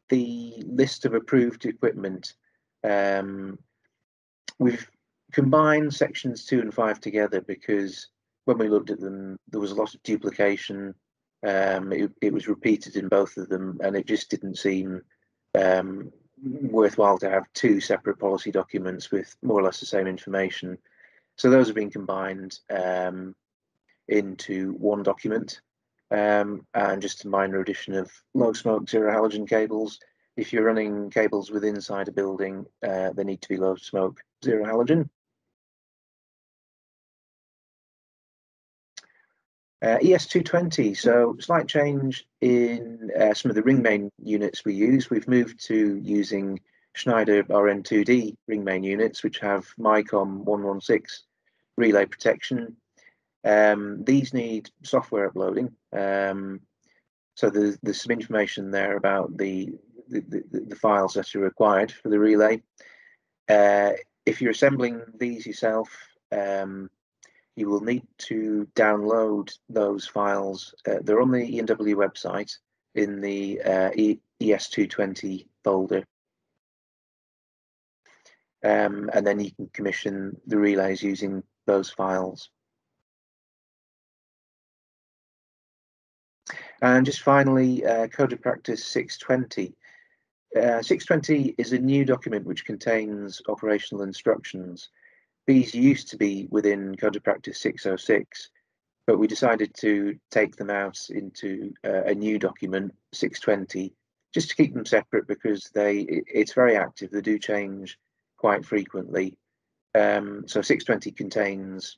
the list of approved equipment. We've combined sections 2 and 5 together because when we looked at them, there was a lot of duplication. It was repeated in both of them, and it just didn't seem worthwhile to have 2 separate policy documents with more or less the same information. So those have been combined into one document. And just a minor addition of low smoke, zero halogen cables. If you're running cables within inside a building, they need to be low smoke, zero halogen. ES220, so slight change in some of the ring main units we use. We've moved to using Schneider RN2D ring main units, which have MyCom 116 relay protection. These need software uploading. So there's some information there about the files that are required for the relay. If you're assembling these yourself, you will need to download those files. They're on the ENW website in the ES220 folder. And then you can commission the relays using those files. And just finally, Code of Practice 620. 620 is a new document which contains operational instructions. These used to be within Code of Practice 606, but we decided to take them out into a new document, 620, just to keep them separate because it's very active. They do change quite frequently. So 620 contains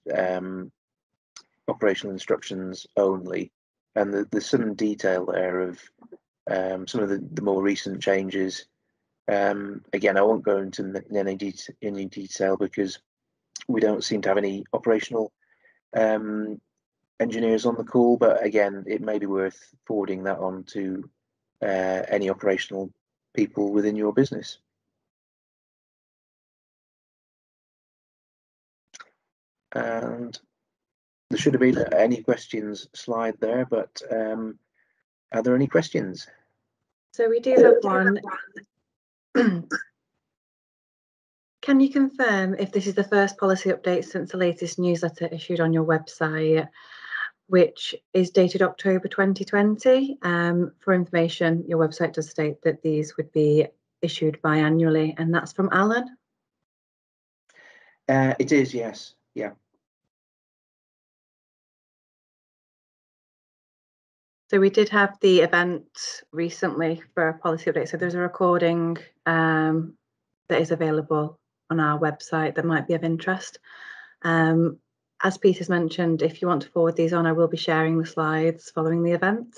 operational instructions only, and there's some detail there of some of the more recent changes. Again, I won't go into any detail because we don't seem to have any operational engineers on the call, but again, it may be worth forwarding that on to any operational people within your business. And there should have been any questions slide there, but are there any questions? So we do have one. Can you confirm if this is the first policy update since the latest newsletter issued on your website, which is dated October 2020? For information, your website does state that these would be issued biannually, and that's from Alan. It is, yes. Yeah. So we did have the event recently for a policy update. So there's a recording that is available on our website that might be of interest. As Peter's mentioned, if you want to forward these on, I will be sharing the slides following the event.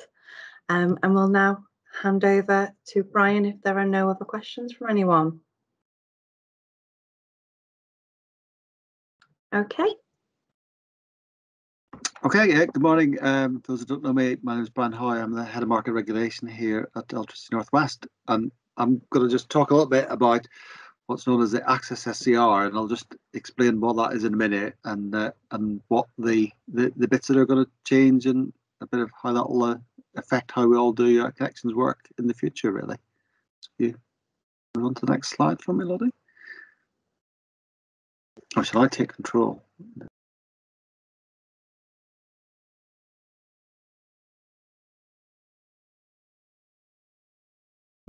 And we'll now hand over to Brian if there are no other questions from anyone. Okay. Okay, yeah, good morning. For those who don't know me, my name is Brian Hoy. I'm the Head of Market Regulation here at Electricity Northwest, and I'm going to just talk a little bit about what's known as the Access SCR, and I'll just explain what that is in a minute, and what the bits that are going to change, and a bit of how that will affect how we all do our connections work in the future, really. So you move on to the next slide for me, Lottie. Or shall I take control?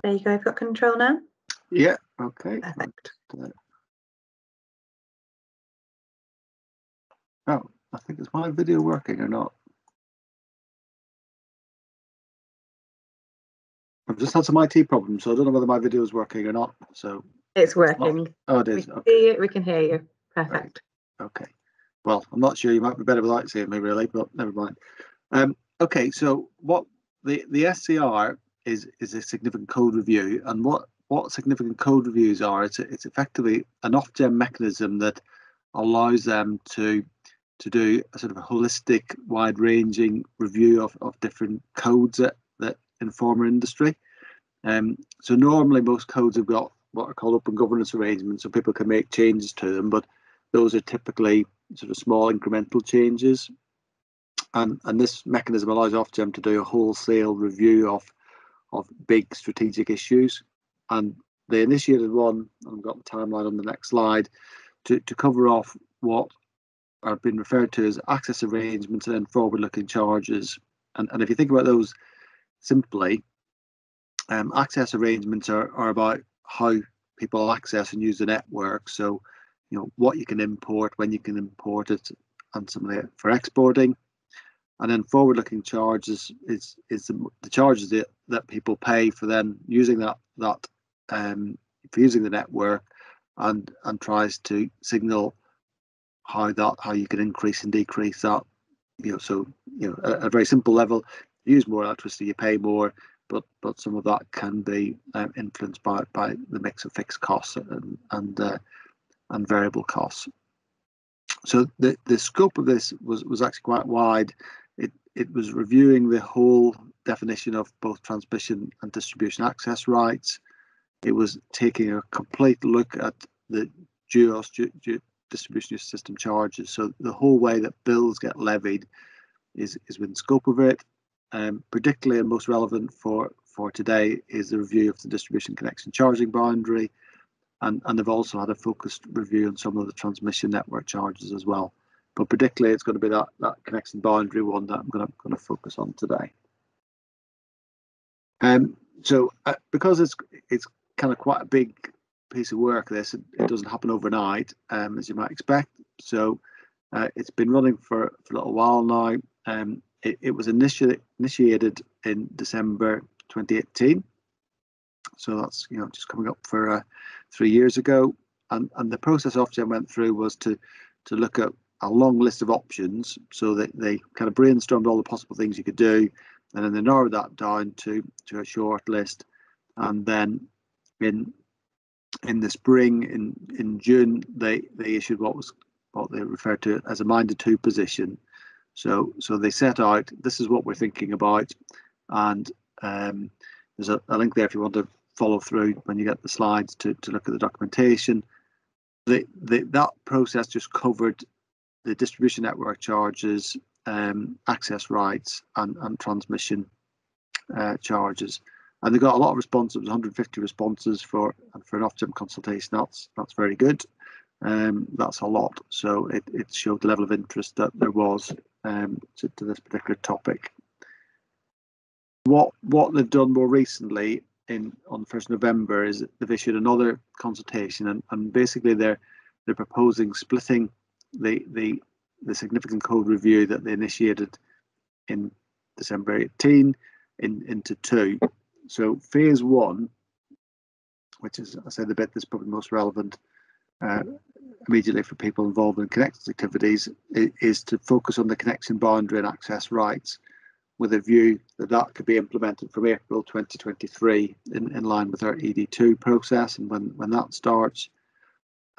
There you go. I've got control now. Yeah. Okay. Perfect. Oh, I think is my video working or not? I've just had some IT problems, so I don't know whether my video is working or not. So it's working. Oh, it is. We can see you. We can hear you. Perfect. Right. Okay. Well, I'm not sure. You might be better without seeing me, really, but never mind. Okay. So what the SCR is a significant code review, and what significant code reviews are? It's effectively an Ofgem mechanism that allows them to do a sort of a holistic, wide-ranging review of different codes that inform our industry. So normally most codes have got what are called open governance arrangements, so people can make changes to them, but those are typically sort of small incremental changes. And this mechanism allows Ofgem to do a wholesale review of big strategic issues. And they initiated one, and I've got the timeline on the next slide, to cover off what are being referred to as access arrangements and then forward-looking charges. And if you think about those simply, access arrangements are about how people access and use the network. So, you know, what you can import, when you can import it, and some of it for exporting. And then forward-looking charges is the charges that people pay for then using that for using the network, and tries to signal how you can increase and decrease that So at a very simple level, you use more electricity, you pay more, but some of that can be influenced by the mix of fixed costs and variable costs. So the scope of this was actually quite wide. It was reviewing the whole definition of both transmission and distribution access rights. It was taking a complete look at the DUOS, distribution use system charges. So the whole way that bills get levied is within scope of it. Particularly and most relevant for today is the review of the distribution connection charging boundary, and they've also had a focused review on some of the transmission network charges as well. But particularly, it's going to be that connection boundary one that I'm going to focus on today. So because it's kind of quite a big piece of work, it doesn't happen overnight, as you might expect. So it's been running for a little while now. It was initiated in December 2018. So that's just coming up for 3 years ago. And the process Ofgem went through was to look at a long list of options, so that they kind of brainstormed all the possible things you could do, and then they narrowed that down to a short list. And then in the spring, in June, they issued what they referred to as a minded to position. So they set out, this is what we're thinking about, and there's a link there if you want to follow through when you get the slides to look at the documentation. That process just covered the distribution network charges, access rights, and transmission charges. And they got a lot of responses, 150 responses for an Ofgem consultation. That's very good. That's a lot. So it showed the level of interest that there was to this particular topic. What they've done more recently on 1st November is they've issued another consultation, and basically they're proposing splitting the significant code review that they initiated in December 18 into two. So phase one, which is, I say, the bit that's probably most relevant immediately for people involved in connections activities, is to focus on the connection boundary and access rights, with a view that could be implemented from April 2023 in line with our ED2 process, and when that starts.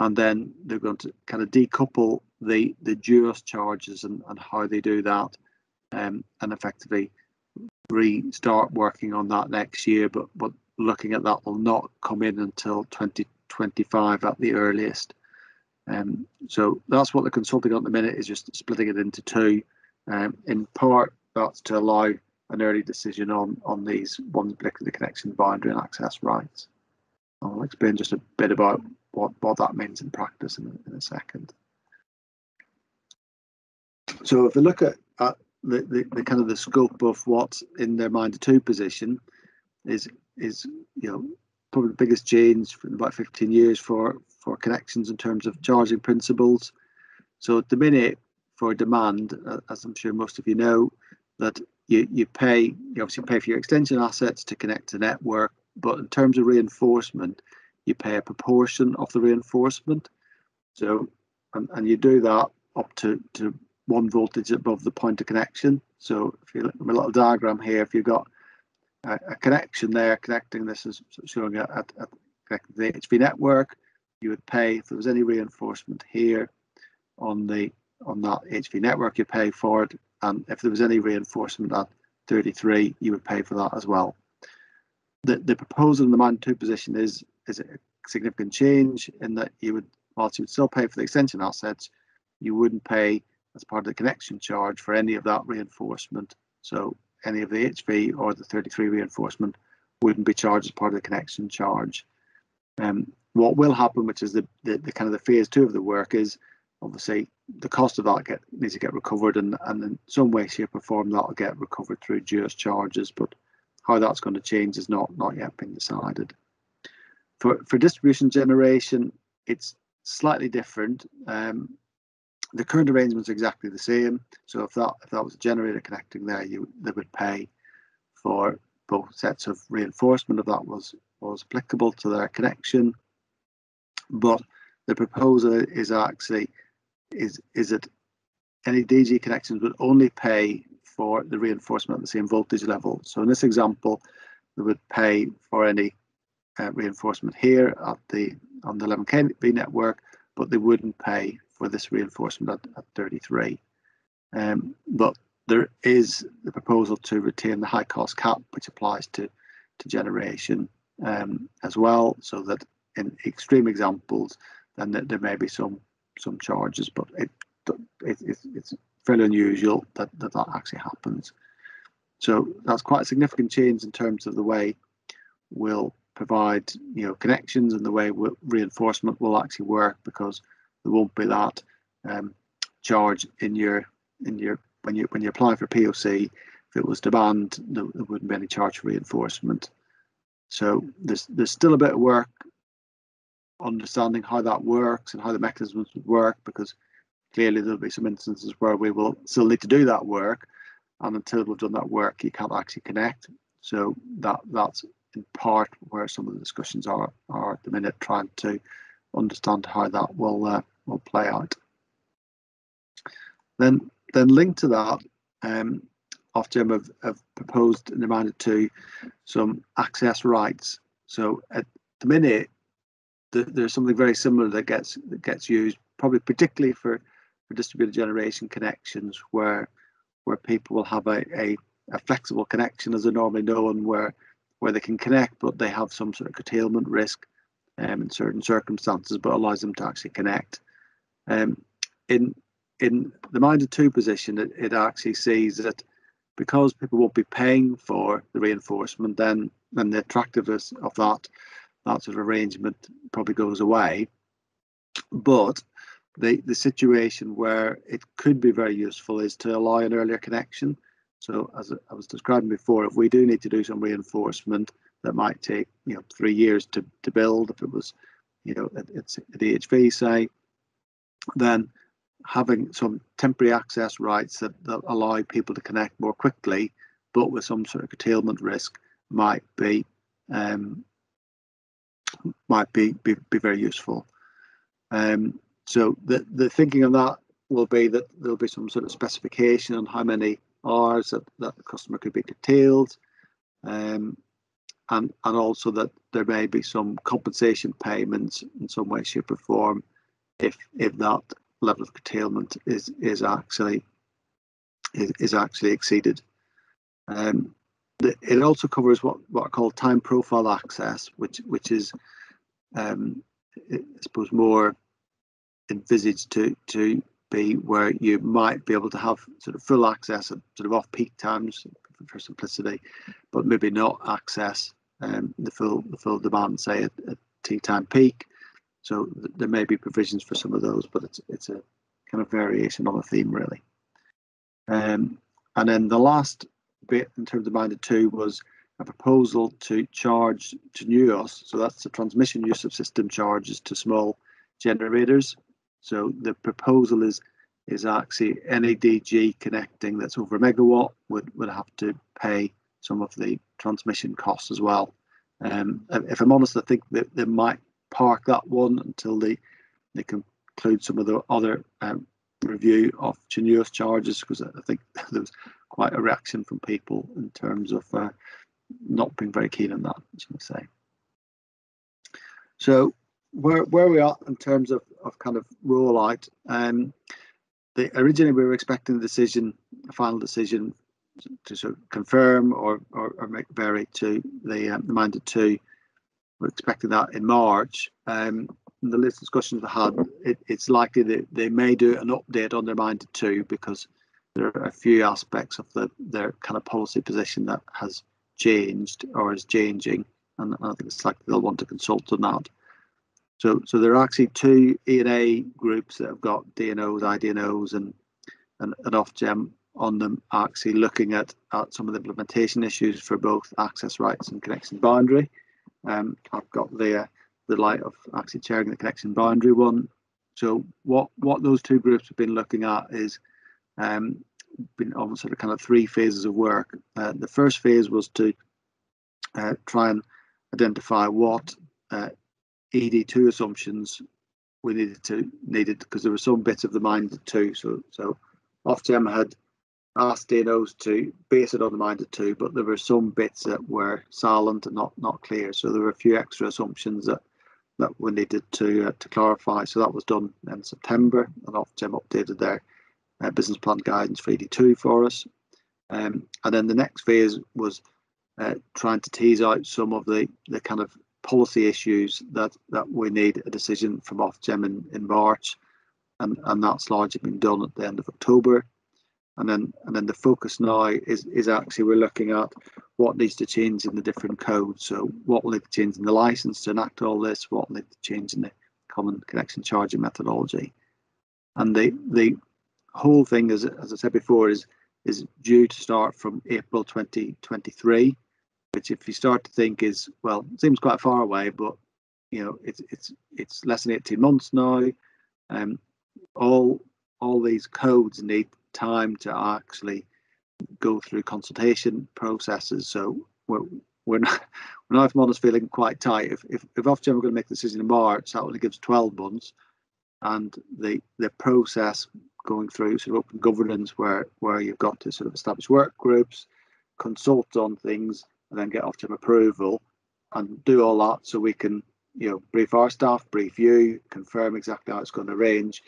And then they're going to kind of decouple the DUOS charges and how they do that, and effectively restart working on that next year, but looking at that will not come in until 2025 at the earliest. So that's what they're consulting on at the minute, is just splitting it into two. In part, that's to allow an early decision on these ones, particularly the connection boundary and access rights. I'll explain just a bit about what that means in practice in a second. So if we look at the kind of the scope of what's in their minded to position, is probably the biggest change in about 15 years for connections in terms of charging principles. So at the minute, for demand, as I'm sure most of you know, that you obviously pay for your extension assets to connect to network, but in terms of reinforcement, you pay a proportion of the reinforcement. So and you do that up to 1 voltage above the point of connection. So if you look at a little diagram here, if you've got a connection there connecting, this is showing at the HV network, you would pay, if there was any reinforcement here on that HV network, you pay for it, and if there was any reinforcement at 33, you would pay for that as well. The proposal in the minded to position is a significant change in that whilst you would still pay for the extension assets, you wouldn't pay as part of the connection charge for any of that reinforcement. So any of the HV or the 33 reinforcement wouldn't be charged as part of the connection charge. What will happen, which is the kind of the phase two of the work, is obviously the cost of that needs to get recovered, and in some way, shape or form that will get recovered through DUOS charges, but how that's going to change is not yet been decided. For distribution generation, it's slightly different. The current arrangement's exactly the same. So if that was a generator connecting there, they would pay for both sets of reinforcement if that was applicable to their connection. But the proposal is actually is that any DG connections would only pay for the reinforcement at the same voltage level. So in this example, they would pay for any reinforcement here at on the 11 kV network, but they wouldn't pay for this reinforcement at 33. But there is the proposal to retain the high cost cap, which applies to generation as well, so that in extreme examples, then there may be some charges, but it's fairly unusual that actually happens. So that's quite a significant change in terms of the way we'll provide connections and the way reinforcement will actually work, because there won't be that charge in your when you apply for POC. If it was demand, there wouldn't be any charge for reinforcement. So there's still a bit of work understanding how that works and how the mechanisms would work, because clearly there'll be some instances where we will still need to do that work, and until we've done that work, you can't actually connect. So that's in part where some of the discussions are at the minute, trying to understand how that will play out. Then linked to that, Ofgem have proposed and demanded to some access rights. So at the minute, there's something very similar that gets used, probably particularly for distributed generation connections, where people will have a flexible connection, as they're normally known, where they can connect, but they have some sort of curtailment risk in certain circumstances, but allows them to actually connect. In the minded to position, it actually sees that because people won't be paying for the reinforcement, then the attractiveness of that sort of arrangement probably goes away. But the situation where it could be very useful is to allow an earlier connection. So as I was describing before, if we do need to do some reinforcement that might take 3 years to build, if it was it's a DHV, say, then having some temporary access rights that allow people to connect more quickly, but with some sort of curtailment risk, might be very useful. So the thinking on that will be that there'll be some sort of specification on how many hours that the customer could be curtailed, and also that there may be some compensation payments in some way, shape or form if that level of curtailment is actually exceeded. It also covers what are called time profile access, which is I suppose more envisaged to be where you might be able to have sort of full access at sort of off-peak times for simplicity, but maybe not access the full demand, say at tea time peak. So there may be provisions for some of those, but it's a kind of variation on a theme, really. And then the last bit in terms of minded to was a proposal to charge to NUOS, so that's the transmission use of system charges to small generators. So the proposal is actually any DG connecting that's over a megawatt would have to pay some of the transmission costs as well. If I'm honest, I think that they might park that one until they conclude some of the other review of NUOS charges, because I think there was quite a reaction from people in terms of not being very keen on that, shall we say. So where we are in terms of kind of rollout, originally we were expecting a final decision to sort of confirm or make vary to the minded to. We're expecting that in March. The list discussions we had, it's likely that they may do an update on their minded to, because there are a few aspects of their kind of policy position that has changed or is changing, and I think it's likely they'll want to consult on that. So there are actually two E&A groups that have got DNOs, IDNOs, and Ofgem on them, actually looking at some of the implementation issues for both access rights and connection boundary. I've got the light of actually chairing the connection boundary one. So what those two groups have been looking at is been almost sort of kind of 3 phases of work. The first phase was to try and identify what ED2 assumptions we needed because there were some bits of the minded to. So Ofgem had asked DNOs to base it on the minded to, but there were some bits that were silent and not clear. So there were a few extra assumptions that we needed to clarify. So that was done in September, and Ofgem updated their business plan guidance for ED2 for us. And then the next phase was trying to tease out some of the kind of policy issues that we need a decision from Ofgem in March, and that's largely been done at the end of October. And then the focus now is actually we're looking at what needs to change in the different codes. So what will need to change in the license to enact all this, what will need to change in the common connection charging methodology. And the whole thing, as I said before, is due to start from April 2023, which if you start to think is, well, it seems quite far away, but you know, it's less than 18 months now. All these codes need time to actually go through consultation processes. So we're now, if I'm honest, feeling quite tight. If Ofgem are going to make a decision in March, that only gives 12 months, and the process going through sort of open governance where you've got to sort of establish work groups, consult on things, and then get Ofgem approval and do all that so we can, you know, brief our staff, brief you, confirm exactly how it's going to arrange,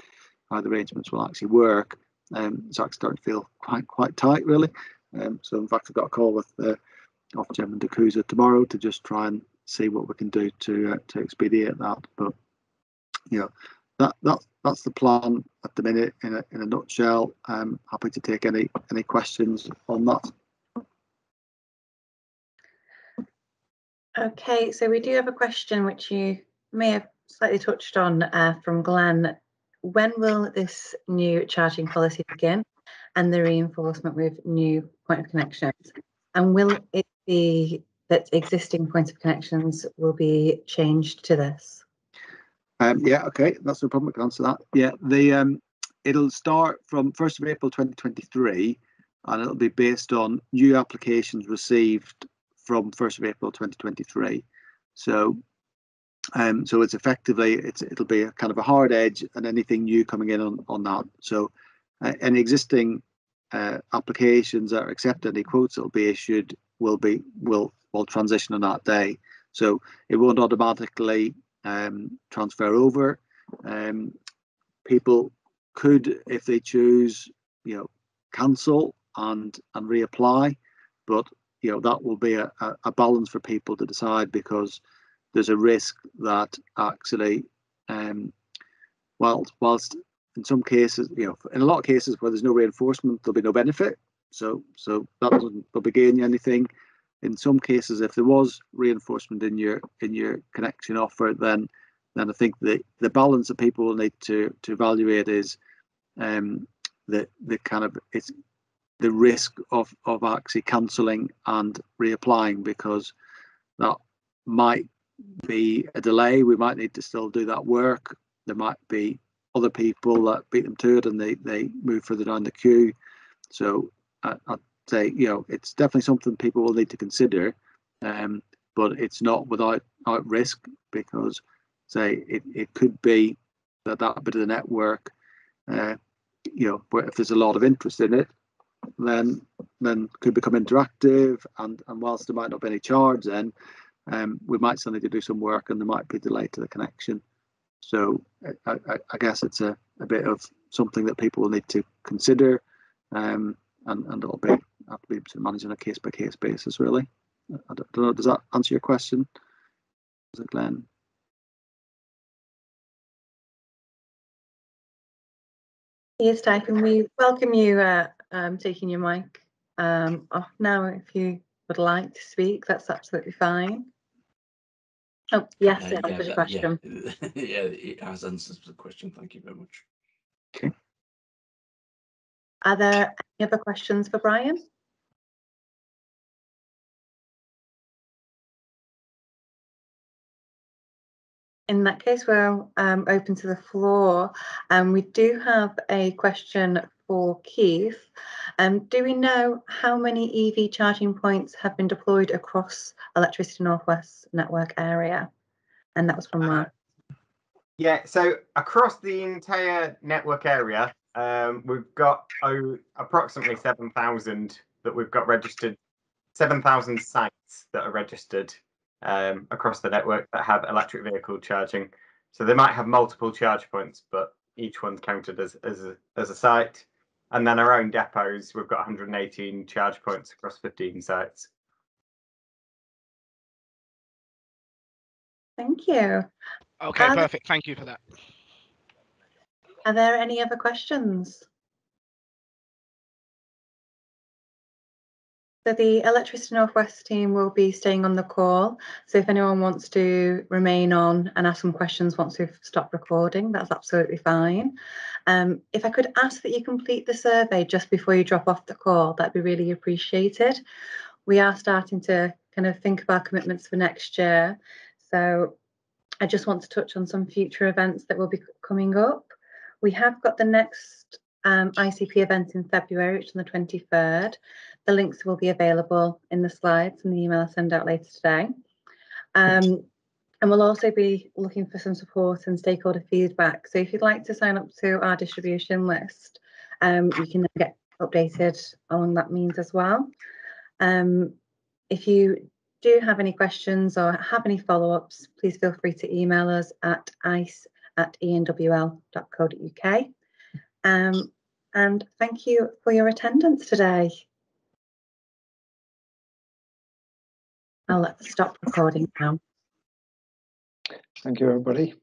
how the arrangements will actually work. It's actually starting to feel quite tight, really. So in fact, I've got a call with Ofgem and DCUSA tomorrow to just try and see what we can do to expedite that. But you know, that's the plan at the minute in a nutshell. I'm happy to take any questions on that. Okay, so we do have a question which you may have slightly touched on from Glenn. When will this new charging policy begin and the reinforcement with new point of connections? And will it be that existing points of connections will be changed to this? Yeah, okay, that's no problem. I can answer that. Yeah, it'll start from 1st of April 2023, and it'll be based on new applications received from 1st of April 2023. So it's effectively it'll be a kind of a hard edge, and anything new coming in on that. So any existing applications that are accepted, any quotes that will be issued will transition on that day. So it won't automatically transfer over. People could, if they choose, you know, cancel and reapply, but you know, that will be a balance for people to decide, because there's a risk that actually, whilst in some cases, you know, in a lot of cases where there's no reinforcement, there'll be no benefit. So that doesn't probably gain you anything. In some cases, if there was reinforcement in your connection offer, then I think the balance that people will need to evaluate is the kind of it's the risk of actually cancelling and reapplying, because that might be a delay. We might need to still do that work. There might be other people that beat them to it and they move further down the queue. So I'd say, you know, it's definitely something people will need to consider, but it's not without risk, because say it could be that bit of the network, you know, where if there's a lot of interest in it, then could become interactive, and whilst there might not be any charge, then we might still need to do some work, and there might be a delay to the connection. So I guess it's a bit of something that people will need to consider, and it'll be have to be managed on a case by case basis, really. I don't know, does that answer your question? Is it, Glenn? Yes, Typhon, we welcome you taking your mic off now if you would like to speak. That's absolutely fine. Oh, yes, it answers your question. Yeah, it has answered the question. Thank you very much. Okay. Are there any other questions for Brian? In that case, we're open to the floor. We do have a question for Keith. Do we know how many EV charging points have been deployed across Electricity North West network area? And that was from Mark. Yeah, so across the entire network area, we've got approximately 7,000 that we've got registered, 7,000 sites that are registered across the network that have electric vehicle charging. So they might have multiple charge points, but each one's counted as a site. And then our own depots, we've got 118 charge points across 15 sites. Thank you. Okay, perfect. Thank you for that. Are there any other questions? So the Electricity North West team will be staying on the call. So if anyone wants to remain on and ask some questions once we've stopped recording, that's absolutely fine. If I could ask that you complete the survey just before you drop off the call, that'd be really appreciated. We are starting to kind of think of our commitments for next year. So I just want to touch on some future events that will be coming up. We have got the next ICP event in February, which is on the 23rd. The links will be available in the slides and the email I'll send out later today. And we'll also be looking for some support and stakeholder feedback. So if you'd like to sign up to our distribution list, you can get updated along that means as well. If you do have any questions or have any follow-ups, please feel free to email us at ice@enwl.co.uk. And thank you for your attendance today. I'll stop recording now. Thank you, everybody.